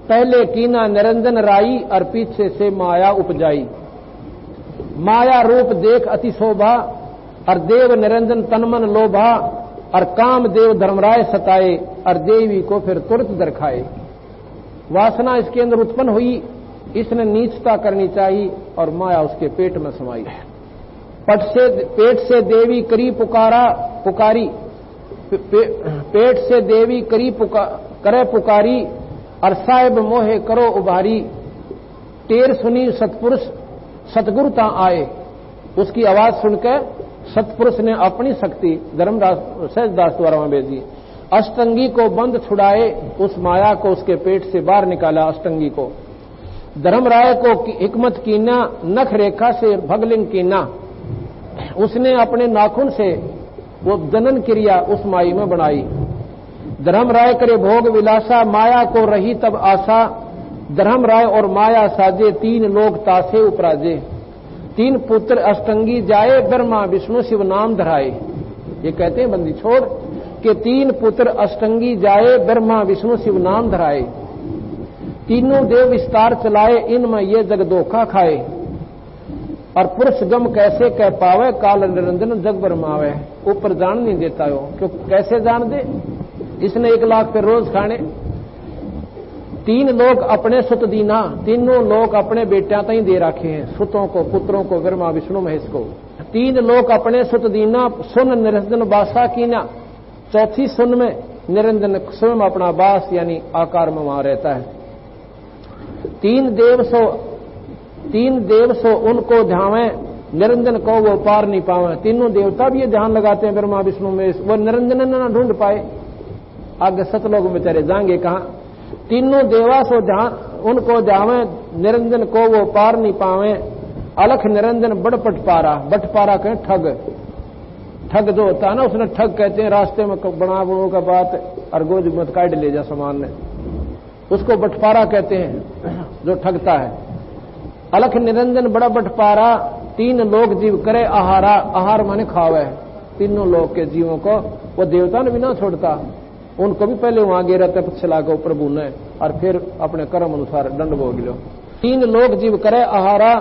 पहले कीना निरंजन राई, और पीछे से माया उपजाई। माया रूप देख अति शोभा, और देव निरंजन तनमन लोभा, और काम देव धर्मराय सताए, और देवी को फिर तुरंत दरखाए। वासना इसके अंदर उत्पन्न हुई, इसने नीचता करनी चाहिए, और माया उसके पेट में समाई। पेट से देवी करी पुकारी, पेट से देवी करी करे पुकारी, और साहिब मोहे करो उभारी। टेर सुनी सतपुरुष सतगुरुता आए, उसकी आवाज सुनकर सतपुरुष ने अपनी शक्ति धर्मदास सहजदास द्वारा में भेजी। अष्टंगी को बंद छुड़ाए, उस माया को उसके पेट से बाहर निकाला। अष्टंगी को धर्मराय को हिकमत कीना, नख रेखा से भगलिंग कीना, उसने अपने नाखून से वो जनन क्रिया उस माई में बनाई। धर्मराय करे भोग विलासा, माया को रही तब आशा। धर्मराय और माया साजे, 3 लोग तासे उपराजे। 3 पुत्र अष्टंगी जाए, ब्रह्मा विष्णु शिव नाम धराए। ये कहते हैं बंदी छोड़ कि 3 पुत्र अष्टंगी जाए, ब्रह्मा विष्णु शिव नाम धराए। तीनों देव विस्तार चलाए, इनमें ये जग धोखा खाए। और पुरुष गम कैसे कह पावे, काल निरंजन जग बरमावे। ऊपर जान नहीं देता हो, क्यों कैसे जान दे, इसने 1 लाख पे रोज खाने। 3 लोग अपने सुत दीना, तीनों लोग अपने बेटियां तई दे रखे हैं, सुतों को, पुत्रों को, ब्रह्मा विष्णु महेश को। 3 लोग अपने सुत दीना, सुन निरंजन बासा कीना। चौथी सुन में निरंजन स्वयं अपना बास यानी आकार में वहां रहता है। 3 देव सो उनको ध्यावे, निरंजन को वो पार नहीं पावे। तीनों देवता भी ये ध्यान लगाते हैं ब्रह्मा विष्णु महेश, वो निरंजन न ढूंढ पाए, आगे सतलोक बेचारे जाएंगे कहां। तीनों देवा सो ध्यान उनको ध्यावे, निरंजन को वो पार नहीं पावे। अलख निरंजन बड़ पटपारा, बटपारा कहें ठग, ठग जो होता है ना, उसने ठग कहते हैं, रास्ते में बना बुणों का बात अर्गोज मत काट ले जा सामान ने, उसको बटपारा कहते हैं जो ठगता है। अलख निरंजन बड़ा बटपारा, 3 लोक जीव करे आहारा, आहार माने खावे। तीनों लोक के जीवों को वो देवता ने भी ना छोड़ता, उनको भी पहले वहां गिरा तप चला के प्रभु ने, और फिर अपने कर्म अनुसार दंड भोग लो। 3 लोक जीव करे आहारा,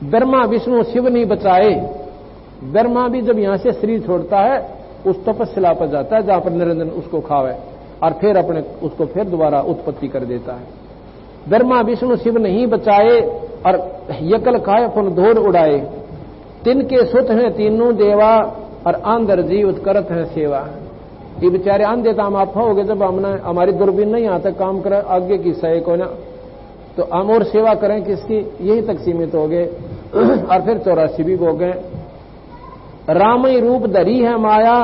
ब्रह्मा विष्णु शिव नहीं बचाए। ब्रह्मा भी जब यहां से शरीर छोड़ता है उस तपस्या पर जाता है जहां पर निरंजन उसको खावे, और फिर अपने उसको फिर दोबारा उत्पत्ति कर देता है। ब्रह्मा विष्णु शिव नहीं बचाए, और यकल खाए पुन धोर उड़ाए। तिनके सुत हैं तीनों देवा, और आंधर जीव करत है सेवा। ये बेचारे आंधे तो हम आप हो गए, जब हमने हमारी दूरबीन नहीं यहाँ तक काम करे आगे की सही को ना, तो हम और सेवा करें किसकी, यही तक सीमित हो गए। और फिर 84 भी हो गए। रामई रूप धरी है माया,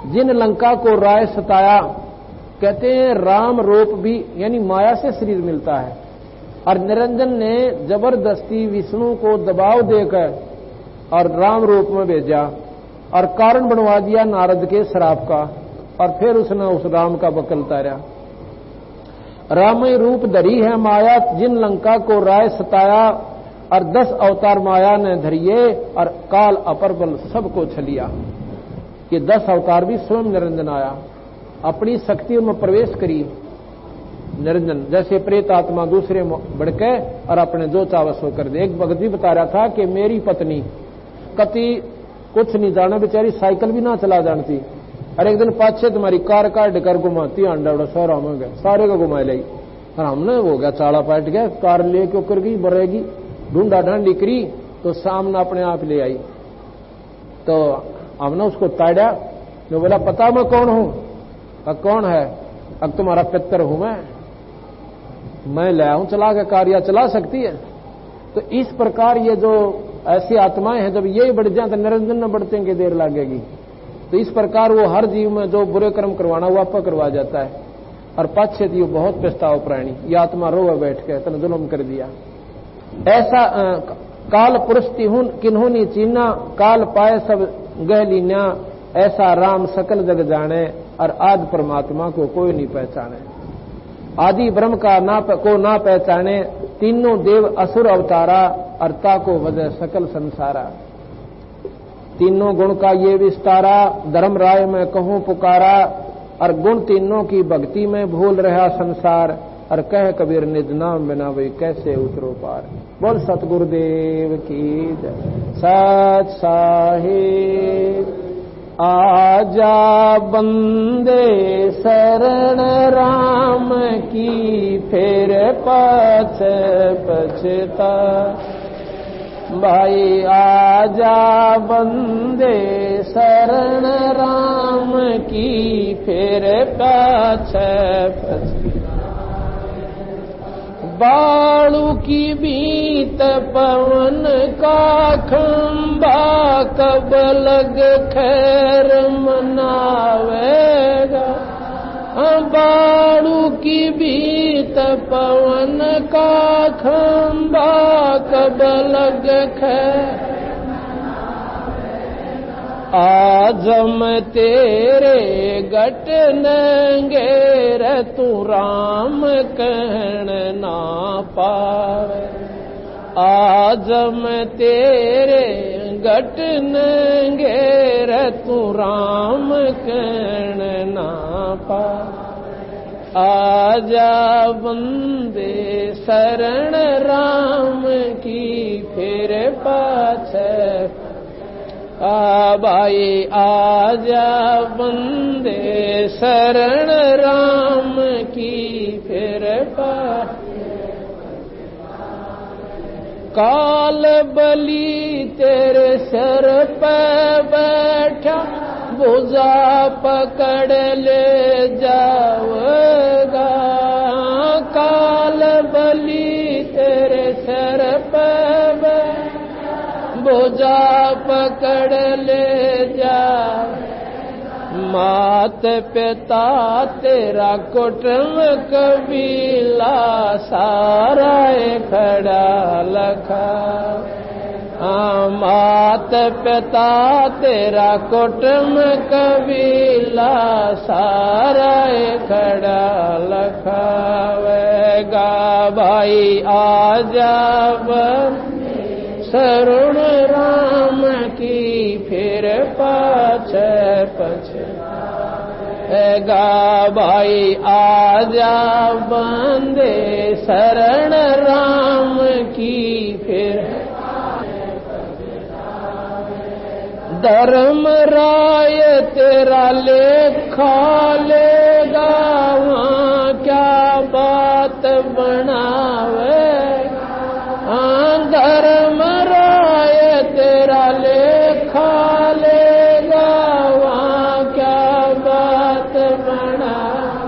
जिन लंका को राय सताया। कहते हैं राम रूप भी यानी माया से शरीर मिलता है, और निरंजन ने जबरदस्ती विष्णु को दबाव देकर और राम रूप में भेजा, और कारण बनवा दिया नारद के श्राप का, और फिर उसने उस राम का बकल तारा। रामई रूप धरी है माया, जिन लंका को राय सताया। और 10 अवतार माया ने धरिए, और काल अपर बल सबको छलिया। ये 10 अवतार भी स्वयं निरंजन आया, अपनी शक्ति में प्रवेश करी निरंजन। जैसे प्रेत आत्मा दूसरे बढ़ के और अपने जो चावस हो कर दे। एक भगत भी बता रहा था कि मेरी पत्नी कति कुछ नहीं जाना, बेचारी साइकिल भी ना चला जानती, और एक दिन पाछे तुम्हारी कार काट कर घुमाती, अंडा सारा में गया, सारे को घुमा लाई। और हमने हो गया चाड़ा पाट गया, कार लेके कर गई बरेगी, ढूंढा ढांडी करी तो सामने अपने आप ले आई। तो हमने उसको ताड़ा, जो बोला पता मैं कौन हूं? कौन है? अब तुम्हारा पितर हूं मैं ले आऊं चला के कार, या चला सकती है। तो इस प्रकार ये जो ऐसी आत्माएं हैं, जब ये बढ़ जाए तो निरंजन न बढ़ते कि देर लगेगी। तो इस प्रकार वो हर जीव में जो बुरे कर्म करवाना वो आपका करवा जाता है। और पाछे थी बहुत पछताव प्राणी, ये आत्मा रोवे बैठ के तन जुल्म कर दिया। ऐसा काल पुरुष किन्होंने चीना, काल पाए सब गह लीना। ऐसा राम सकल जग जाने, और आदि परमात्मा को कोई नहीं पहचाने। आदि ब्रह्म का को ना पहचाने, तीनों देव असुर अवतारा, अर्ता को वजह सकल संसारा। तीनों गुण का ये विस्तारा, धर्म राय में कहूं पुकारा। और गुण तीनों की भक्ति में भूल रहा संसार, और कह कबीर निज नाम बिना वही कैसे उतरो पार। बोल सतगुरुदेव की जय। सच साहिब आजा बंदे शरण राम की, फिर पाछ पछता। भाई आजा बंदे शरण राम की, फिर पाछ पछता। बाड़ू की बीत पवन का खंबा, कब लग खैर मनावेगा। बाड़ू की बीत पवन का खंबा, कब लग खैर। आज मैं तेरे गट नंगेर, तू राम कहन ना पावे। आज मैं तेरे गट नंगेर, तू राम कहन ना पावे। आजा बंदे शरण राम की फिर पाछे भाई आजा बंदे शरण राम की फिर पाछे काल बली तेरे सर पे बैठा भुजा पकड़ ले जाओगा काल बली तेरे सर पे भुजा पकड़ ले जा मात पिता तेरा कुटुंब कबीला सारा खड़ा लखा मात पिता तेरा कुटुंब कबीला सारा खड़ा लखावेगा भाई आजा शरण राम की फिर पाछे पछेगा भाई आजा बंदे शरण राम की फिर धर्म राय तेरा लेखा लेगा वहाँ क्या बात बनावे धर्म राय तेरा लेखा लेगा वहाँ क्या बात बनावे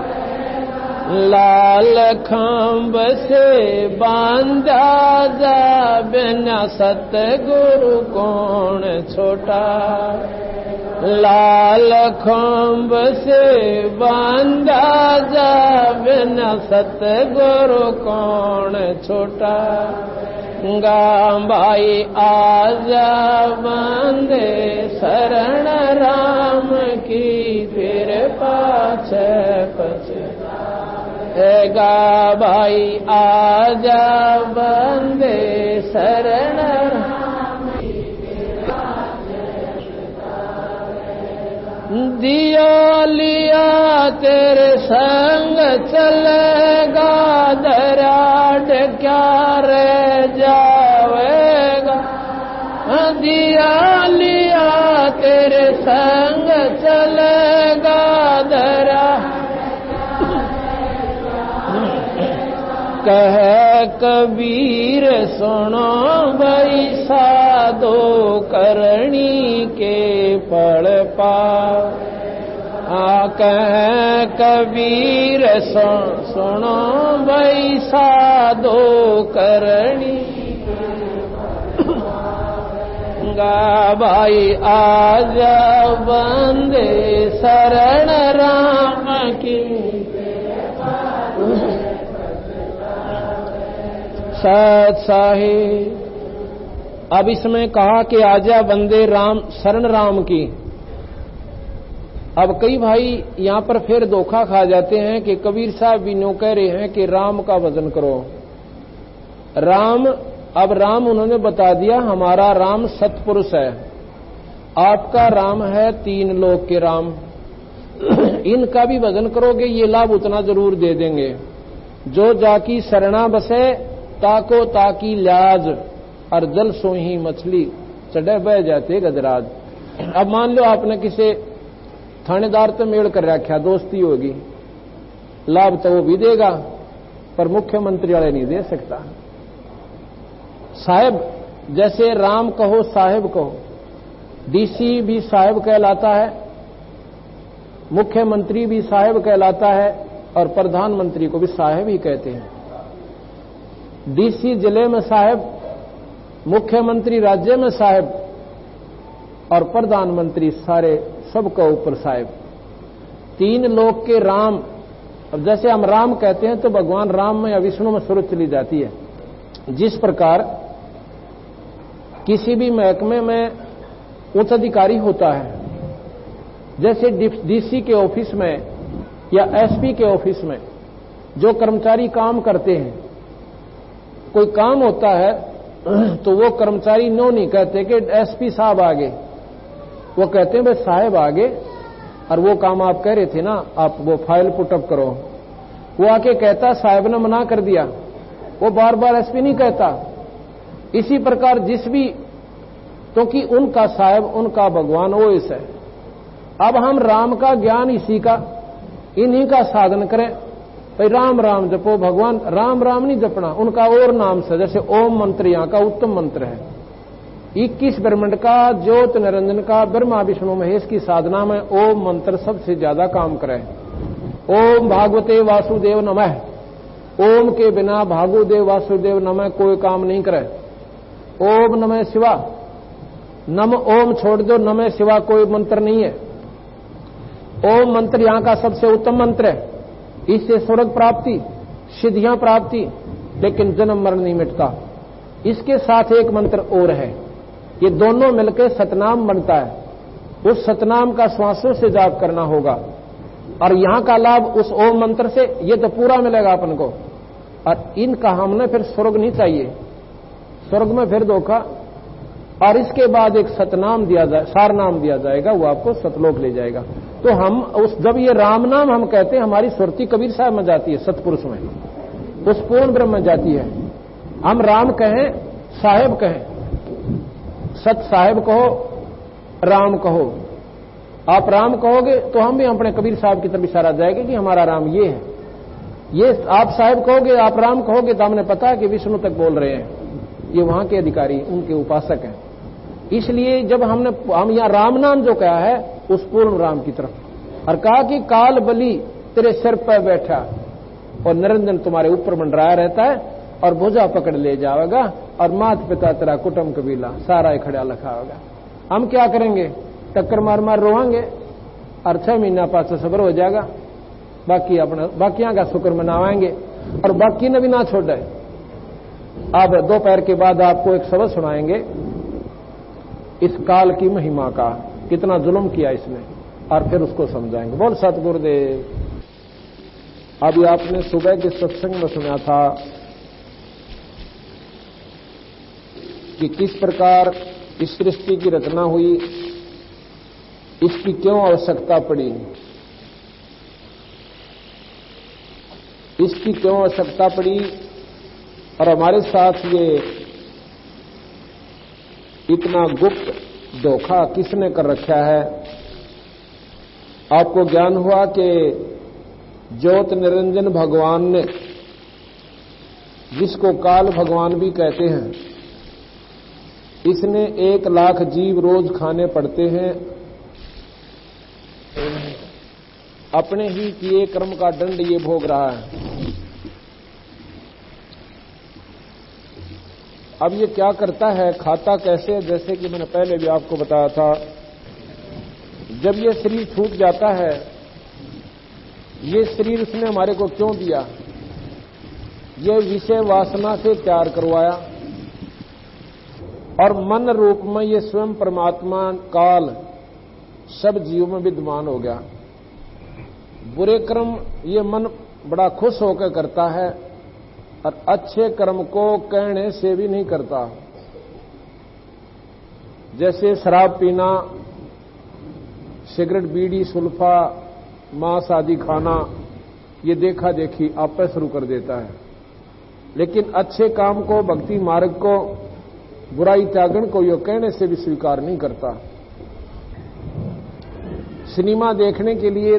लाल खंभ से बांधा जा बिना सतगुरु कौन छोटा लाल खंभ से बांधा जा बिना सतगुरु कौन छोटा भाई आजा बंदे शरण राम की फिर पाछे पछेगा भाई आजा बंदे शरण दिया लिया तेरे संग चलेगा दराड क्या रह जावेगा दिया लिया तेरे संग चलेगा दरा कह कबीर सुनो भाई साधो करनी के फल पा कह कबीर सुनो भाई साधो करनी भाई आजा बंदे शरण राम की सत साहिब अब इसमें कहा कि आजा बंदे राम शरण राम की अब कई भाई यहां पर फिर धोखा खा जाते हैं कि कबीर साहब भी नो कह रहे हैं कि राम का भजन करो राम अब राम उन्होंने बता दिया हमारा राम सतपुरुष है आपका राम है तीन लोक के राम इनका भी भजन करोगे ये लाभ उतना जरूर दे देंगे जो जाकी शरणा बसे ताको ताकी लाज और जल सोही मछली चढ़े बह जाते गजराज अब मान लो आपने किसी थानेदार तो मेल कर रखा दोस्ती होगी लाभ तो वो भी देगा पर मुख्यमंत्री वाले नहीं दे सकता साहेब जैसे राम कहो साहेब कहो डीसी भी साहेब कहलाता है मुख्यमंत्री भी साहेब कहलाता है और प्रधानमंत्री को भी साहेब ही कहते हैं डीसी जिले में साहेब मुख्यमंत्री राज्य में साहेब और प्रधानमंत्री सारे सबका ऊपर साहेब तीन लोक के राम अब जैसे हम राम कहते हैं तो भगवान राम में या विष्णु में सूरत चली जाती है जिस प्रकार किसी भी महकमे में उच्च अधिकारी होता है जैसे डीसी के ऑफिस में या एसपी के ऑफिस में जो कर्मचारी काम करते हैं कोई काम होता है तो वो कर्मचारी नो नहीं कहते कि एसपी साहब आगे वो कहते हैं भाई साहब आगे और वो काम आप कह रहे थे ना आप वो फाइल पुटअप करो वो आके कहता साहब ने मना कर दिया, वो बार बार एसपी नहीं कहता। इसी प्रकार जिस भी, तो कि उनका साहब उनका भगवान वो इस है। अब हम राम का ज्ञान इसी का इन्हीं का साधन करें। भाई राम राम जपो, भगवान राम राम नहीं जपना, उनका और नाम से, जैसे ओम मंत्र यहाँ का उत्तम मंत्र है। 21 ब्रह्मांड का ज्योत निरंजन का ब्रह्मा विष्णु महेश की साधना में ओम मंत्र सबसे ज्यादा काम करे। ओम भागवते वासुदेव नमः, ओम के बिना भागुदेव वासुदेव नमः कोई काम नहीं करे। ओम नमः शिवा, नम ओम छोड़ दो, नमः शिवा कोई मंत्र नहीं है। ओम मंत्र यहां का सबसे उत्तम मंत्र है। इससे स्वर्ग प्राप्ति, सिद्धियां प्राप्ति, लेकिन जन्म मरण नहीं मिटता। इसके साथ एक मंत्र और है, ये दोनों मिलकर सतनाम बनता है। उस सतनाम का श्वासों से जाप करना होगा, और यहां का लाभ उस ओम मंत्र से ये तो पूरा मिलेगा अपन को। और इनका हमने फिर स्वर्ग नहीं चाहिए, स्वर्ग में फिर धोखा। और इसके बाद एक सतनाम दिया जाए, सार नाम दिया जाएगा, वो आपको सतलोक ले जाएगा। तो हम उस जब ये राम नाम हम कहते हैं, हमारी सुरती कबीर साहब में जाती है, सतपुरुष में, उस पूर्ण ब्रह्म में जाती है। हम राम कहें, साहेब कहें, सत साहेब कहो, राम कहो। आप राम कहोगे तो हम भी अपने कबीर साहब की तरफ इशारा जाएंगे कि हमारा राम ये है। ये आप साहेब कहोगे, आप राम कहोगे तो हमने पता है कि विष्णु तक बोल रहे हैं, ये वहां के अधिकारी, उनके उपासक हैं। इसलिए जब हम यहां राम नाम जो कहा है, उस पूर्ण राम की तरफ, और कहा कि काल बलि तेरे सिर पर बैठा और निरंजन तुम्हारे ऊपर मंडराया रहता है, और भुजा पकड़ ले जाएगा, और माता पिता तेरा कुटुंब कबीला सारा खड़ा लखा होगा। हम क्या करेंगे? टक्कर मार मार रोएंगे, और 6 महीना पास सबर हो जाएगा। बाकी अपना बाकियां का शुक्र मनावाएंगे, और बाकी ने भी ना छोड़े। अब दोपहर के बाद आपको एक सबक सुनाएंगे इस काल की महिमा का, कितना जुल्म किया इसने, और फिर उसको समझाएंगे। बोल सतगुरुदेव। अभी आपने सुबह के सत्संग में सुना था कि किस प्रकार इस सृष्टि की रचना हुई, इसकी क्यों आवश्यकता पड़ी, इसकी क्यों आवश्यकता पड़ी, और हमारे साथ ये इतना गुप्त धोखा किसने कर रखा है। आपको ज्ञान हुआ कि ज्योत निरंजन भगवान ने, जिसको काल भगवान भी कहते हैं, इसने 1 लाख जीव रोज खाने पड़ते हैं। अपने ही किए कर्म का दंड ये भोग रहा है। अब ये क्या करता है, खाता कैसे? जैसे कि मैंने पहले भी आपको बताया था, जब ये शरीर छूट जाता है, ये शरीर उसने हमारे को क्यों दिया? ये विषय वासना से तैयार करवाया, और मन रूप में ये स्वयं परमात्मा काल सब जीवों में विद्यमान हो गया। बुरे कर्म ये मन बड़ा खुश होकर करता है, और अच्छे कर्म को कहने से भी नहीं करता। जैसे शराब पीना, सिगरेट बीड़ी सुल्फा मांस आदि खाना, ये देखा देखी आपे शुरू कर देता है। लेकिन अच्छे काम को, भक्ति मार्ग को, बुराई त्यागन को यो कहने से भी स्वीकार नहीं करता। सिनेमा देखने के लिए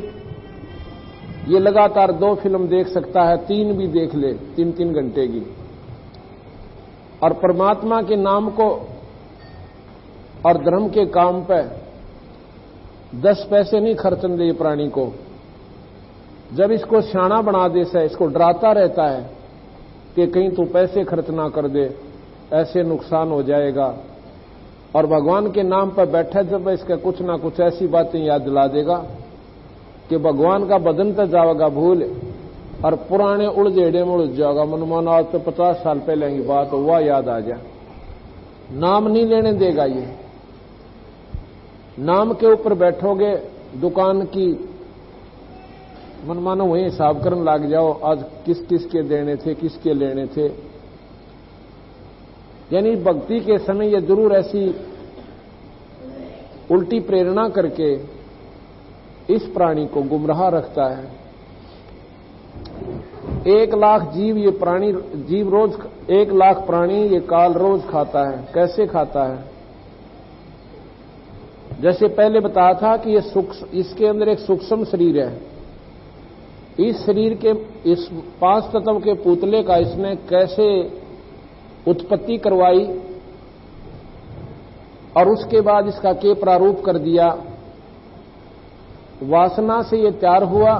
ये लगातार 2 फिल्म देख सकता है, 3 भी देख ले, 3-3 घंटे की, और परमात्मा के नाम को और धर्म के काम पे 10 पैसे नहीं खर्चन दे प्राणी को। जब इसको सियाना बना दे से, इसको डराता रहता है कि कहीं तू पैसे खर्च ना कर दे, ऐसे नुकसान हो जाएगा। और भगवान के नाम पर बैठे जब इसका कुछ ना कुछ ऐसी बातें याद दिला देगा कि भगवान का बदन तो जाएगा भूल, और पुराने उलझेड़े में उलझ जाएगा। मनमान आज तो 50 साल पहले की बात हुआ याद आ जाए। नाम नहीं लेने देगा ये। नाम के ऊपर बैठोगे, दुकान की मनमानो वही हिसाब करने लग जाओ, आज किस किस के देने थे, किसके लेने थे। यानी भक्ति के समय ये जरूर ऐसी उल्टी प्रेरणा करके इस प्राणी को गुमराह रखता है। 1 लाख जीव ये प्राणी जीव रोज 1 लाख प्राणी ये काल रोज खाता है। कैसे खाता है? जैसे पहले बताया था कि ये इसके अंदर एक सूक्ष्म शरीर है। इस शरीर के इस 5 तत्व के पुतले का इसने कैसे उत्पत्ति करवाई और उसके बाद इसका के प्रारूप कर दिया। वासना से ये तैयार हुआ,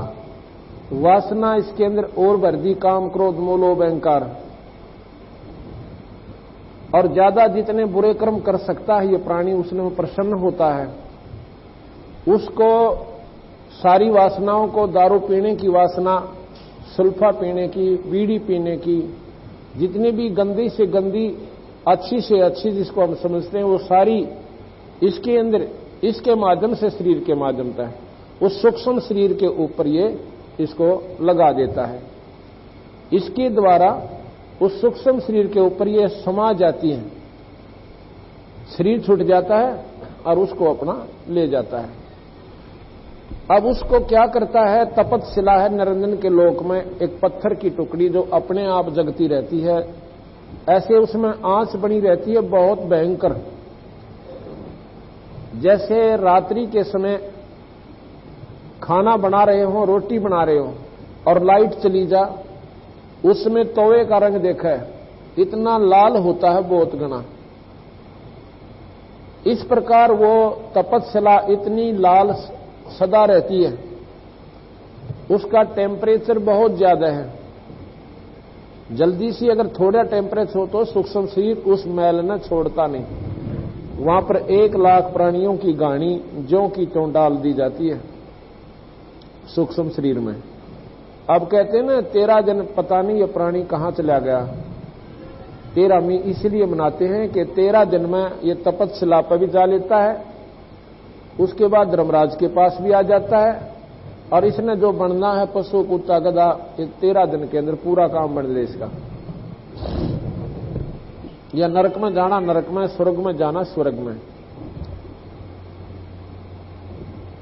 वासना इसके अंदर और भर दी, काम क्रोध मोह लोभ अहंकार, और ज्यादा जितने बुरे कर्म कर सकता है ये प्राणी उसने प्रसन्न होता है। उसको सारी वासनाओं को, दारू पीने की वासना, सुल्फा पीने की, बीड़ी पीने की, जितनी भी गंदी से गंदी, अच्छी से अच्छी जिसको हम समझते हैं, वो सारी इसके अंदर इसके माध्यम से, शरीर के माध्यम से उस सूक्ष्म शरीर के ऊपर ये इसको लगा देता है। इसके द्वारा उस सूक्ष्म शरीर के ऊपर ये समा जाती है, शरीर छूट जाता है और उसको अपना ले जाता है। अब उसको क्या करता है? तपतशिला है निरंजन के लोक में, एक पत्थर की टुकड़ी जो अपने आप जगती रहती है, ऐसे उसमें आंच बनी रहती है बहुत भयंकर। जैसे रात्रि के समय खाना बना रहे हो, रोटी बना रहे हो और लाइट चली जा, उसमें तवे का रंग देखा है, इतना लाल होता है बहुत घना। इस प्रकार वो तपतशिला इतनी लाल सदा रहती है, उसका टेम्परेचर बहुत ज्यादा है। जल्दी सी अगर थोड़ा टेम्परेचर हो तो सूक्ष्म शरीर उस मैल न छोड़ता नहीं। वहां पर 1 लाख प्राणियों की गाणी ज्यों की त्यों डाल दी जाती है सूक्ष्म शरीर में। अब कहते हैं ना 13 दिन पता नहीं ये प्राणी कहां चला गया। 13वीं इसलिए मनाते हैं कि 13 दिन में ये तपतशिला पर भी जा लेता है, उसके बाद धर्मराज के पास भी आ जाता है, और इसने जो बनना है पशु कुत्ता गधा, ये 13 दिन के अंदर पूरा काम बन ले इसका। या नरक में जाना नरक में, स्वर्ग में जाना स्वर्ग में।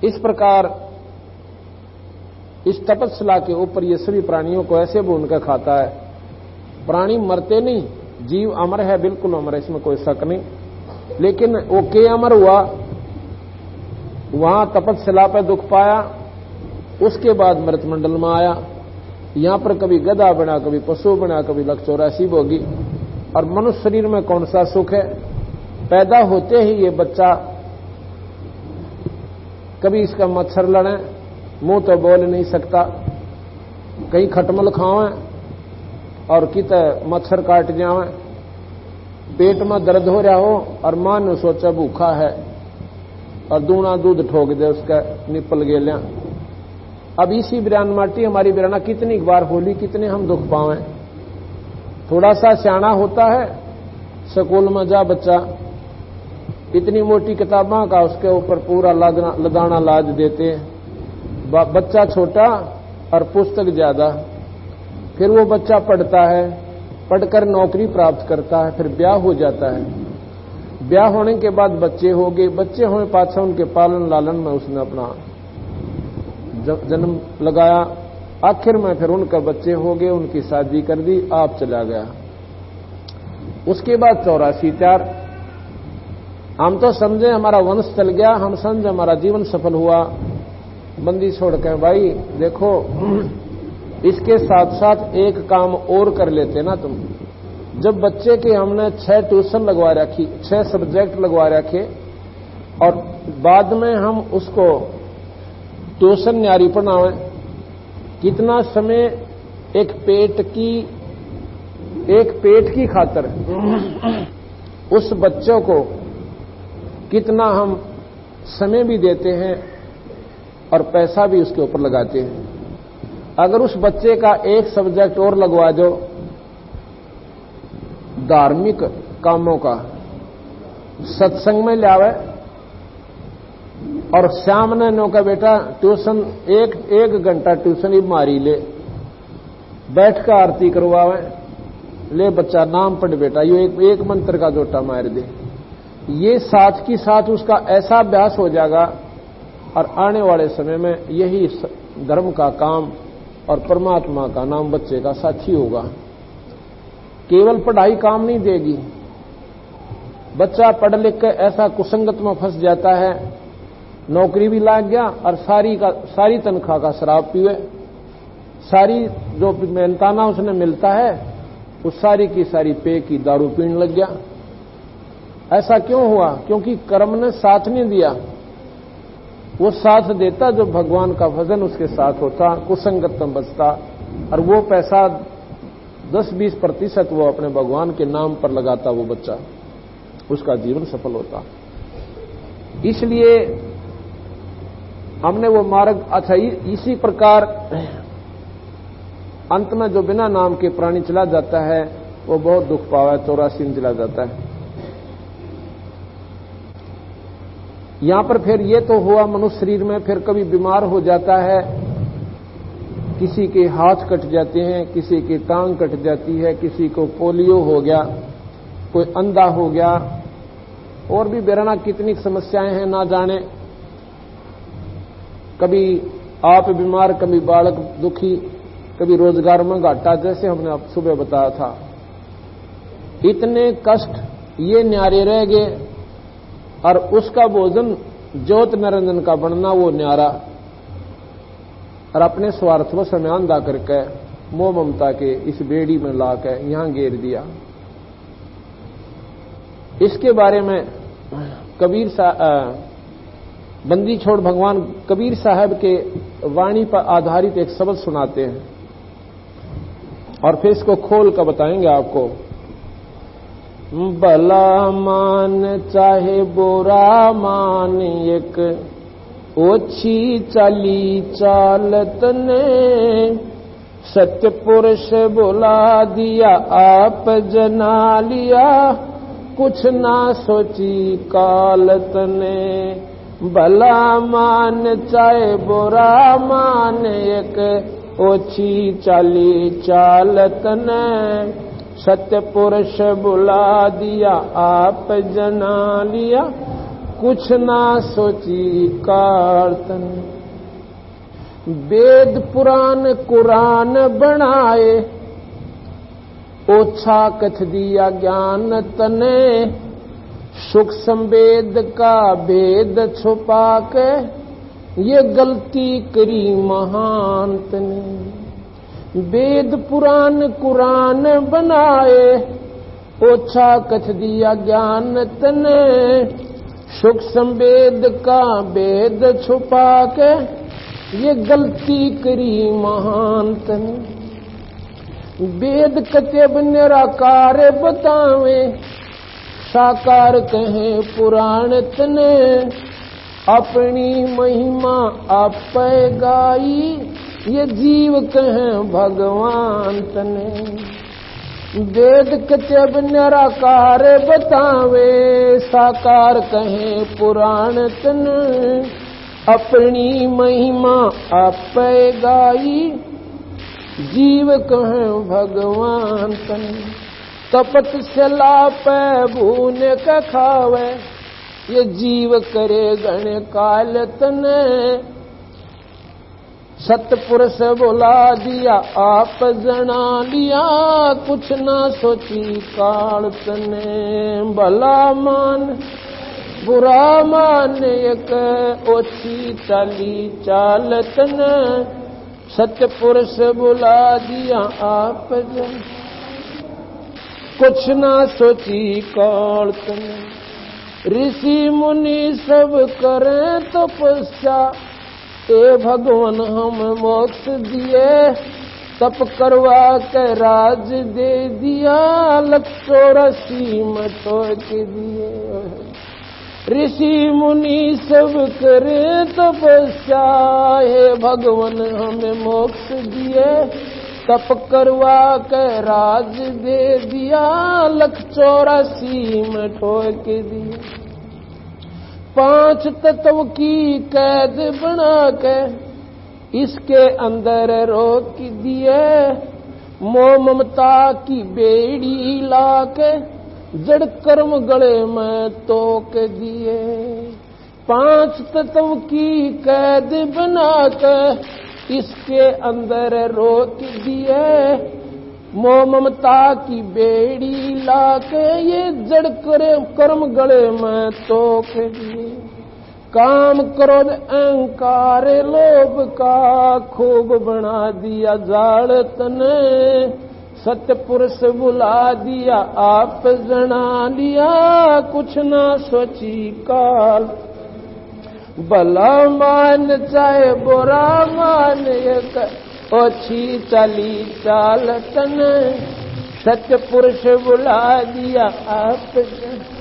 इस प्रकार इस तपतशिला के ऊपर ये सभी प्राणियों को ऐसे भून कर खाता है। प्राणी मरते नहीं, जीव अमर है, बिल्कुल अमर है, इसमें कोई शक नहीं। लेकिन वो के अमर हुआ, वहां तपतशिला पर दुख पाया, उसके बाद मृतमंडल में आया। यहां पर कभी गधा बना, कभी पशु बना, कभी 184 भोगी। और मनुष्य शरीर में कौन सा सुख है? पैदा होते ही ये बच्चा, कभी इसका मच्छर लड़े, मुंह तो बोल नहीं सकता, कहीं खटमल खावे और किते मच्छर काट जावे, पेट में दर्द हो रहा हो और मां ने सोचा भूखा है और दूना दूध ठोक दे उसका निपल गेलिया। अब इसी बिरान माटी हमारी बिराना कितनी बार होली, कितने हम दुख पावे। थोड़ा सा सियाना होता है, स्कूल में जा बच्चा, इतनी मोटी किताबों का उसके ऊपर पूरा लदाना लाद देते हैं। बच्चा छोटा और पुस्तक ज्यादा, फिर वो बच्चा पढ़ता है, पढ़कर नौकरी प्राप्त करता है, फिर ब्याह हो जाता है। ब्याह होने के बाद बच्चे हो गए, बच्चे होने पाछा उनके पालन लालन में उसने अपना जन्म लगाया। आखिर में फिर उनका बच्चे हो गए, उनकी शादी कर दी, आप चला गया। उसके बाद 84 त्यार। हम तो समझे हमारा वंश चल गया, हम समझे हमारा जीवन सफल हुआ। बंदी छोड़ के भाई देखो, इसके साथ साथ एक काम और कर लेते ना तुम। जब बच्चे के हमने 6 ट्यूशन लगवा रखी, 6 सब्जेक्ट लगवा रखे, और बाद में हम उसको ट्यूशन न्यारी पढ़ावें, कितना समय एक पेट की खातर उस बच्चों को कितना हम समय भी देते हैं और पैसा भी उसके ऊपर लगाते हैं। अगर उस बच्चे का एक सब्जेक्ट और लगवा दो धार्मिक कामों का, सत्संग में लावे, और श्याम ने नो का बेटा ट्यूशन एक घंटा ट्यूशन ही मारी ले, बैठ कर आरती करवावे, ले बच्चा नाम पढ़ बेटा, ये एक मंत्र का जोटा मार दे। ये साथ की साथ उसका ऐसा अभ्यास हो जाएगा, और आने वाले समय में यही धर्म का काम और परमात्मा का नाम बच्चे का साथी होगा। केवल पढ़ाई काम नहीं देगी। बच्चा पढ़ लिख कर ऐसा कुसंगत में फंस जाता है, नौकरी भी लाग गया और सारी तनख्वाह का शराब पीवे, सारी जो मेहनताना उसने मिलता है उस सारी की सारी पे की दारू पीने लग गया। ऐसा क्यों हुआ? क्योंकि कर्म ने साथ नहीं दिया। वो साथ देता जो भगवान का भजन उसके साथ होता, कुसंगत में बचता, और वो पैसा 10-20% वो अपने भगवान के नाम पर लगाता, वो बच्चा, उसका जीवन सफल होता। इसलिए हमने वो मार्ग, अच्छा इसी प्रकार अंत में जो बिना नाम के प्राणी चला जाता है वो बहुत दुख पावा, 84 में चला जाता है। यहां पर फिर ये तो हुआ मनुष्य शरीर में, फिर कभी बीमार हो जाता है, किसी के हाथ कट जाते हैं, किसी की टांग कट जाती है, किसी को पोलियो हो गया, कोई अंधा हो गया, और भी बेराना कितनी समस्याएं हैं ना जाने। कभी आप बीमार, कभी बालक दुखी, कभी रोजगार में घाटा, जैसे हमने अब सुबह बताया था। इतने कष्ट ये न्यारे रह गए, और उसका भोजन ज्योत निरंजन का बनना वो न्यारा, और अपने स्वार्थ को समय अंधा करके मोह ममता के इस बेड़ी में लाकर यहां घेर दिया। इसके बारे में कबीर बंदी छोड़ भगवान कबीर साहब के वाणी पर आधारित एक शब्द सुनाते हैं, और फिर इसको खोल कर बताएंगे आपको। भला मान चाहे बुरा मान, एक ओछी चाली चालत ने, सत्य पुरुष बुला दिया आप जना लिया, कुछ ना सोची कालत ने। भला मान चाहे बुरा मान, एक ओछी चाली चालत ने, सत्य पुरुष बुला दिया आप जना लिया, कुछ ना सोची कारतन। वेद पुराण कुरान बनाए, ओछा कथ दिया ज्ञान तने, सुख संवेद का भेद छुपा के, ये गलती करी महांत ने। वेद पुराण कुरान बनाए, ओछा कथ दिया ज्ञान तने, सुख संवेद का भेद छुपा के, ये गलती करी महांत ने। वेद कतब निराकार बतावे, साकार कहे पुराण तने, अपनी महिमा आप गाई, ये जीव कहे भगवान तने। वेद कतब निराकार बतावे, साकार कहे पुराण तने, अपनी महिमा आप गाई, जीव कहे भगवान तने। कपट से लापे भून का खावे, ये जीव करे गण काल तने, सतपुरुष बुला दिया आप जना लिया, कुछ ना सोची काल तने। भला मान बुरा मान, एक ओछी चाली चालत ने, सतपुरुष बुला दिया आप जन, कुछ ना सोची काल तने। ऋषि मुनि सब करें तपस्या, ए भगवान हम मोक्ष दिए, तप करवा के राज दे दिया, 184 में ठोक दिए। ऋषि मुनि सब करे तपस्या, हे भगवान हमें मोक्ष दिए, तप करवा के राज दे दिया, 184 में ठोक दिए। 5 तत्व की कैद बना के इसके अंदर रोक दिए, मोह ममता की बेड़ी लाके जड़ कर्म गले में तोक दिए। 5 तत्व की कैद बना के इसके अंदर रोक दिए मोह ममता की बेड़ी लाके, ये जड़ कर्म गले में तोक दिए। काम क्रोध अहंकार लोभ का खूब बना दिया जाल तने, सतपुरुष बुला दिया आप जना लिया, कुछ ना सोची काल। भला मान चाहे बुरा मान, एक ओछी चली चाल तने, सतपुरुष बुला दिया आप जना।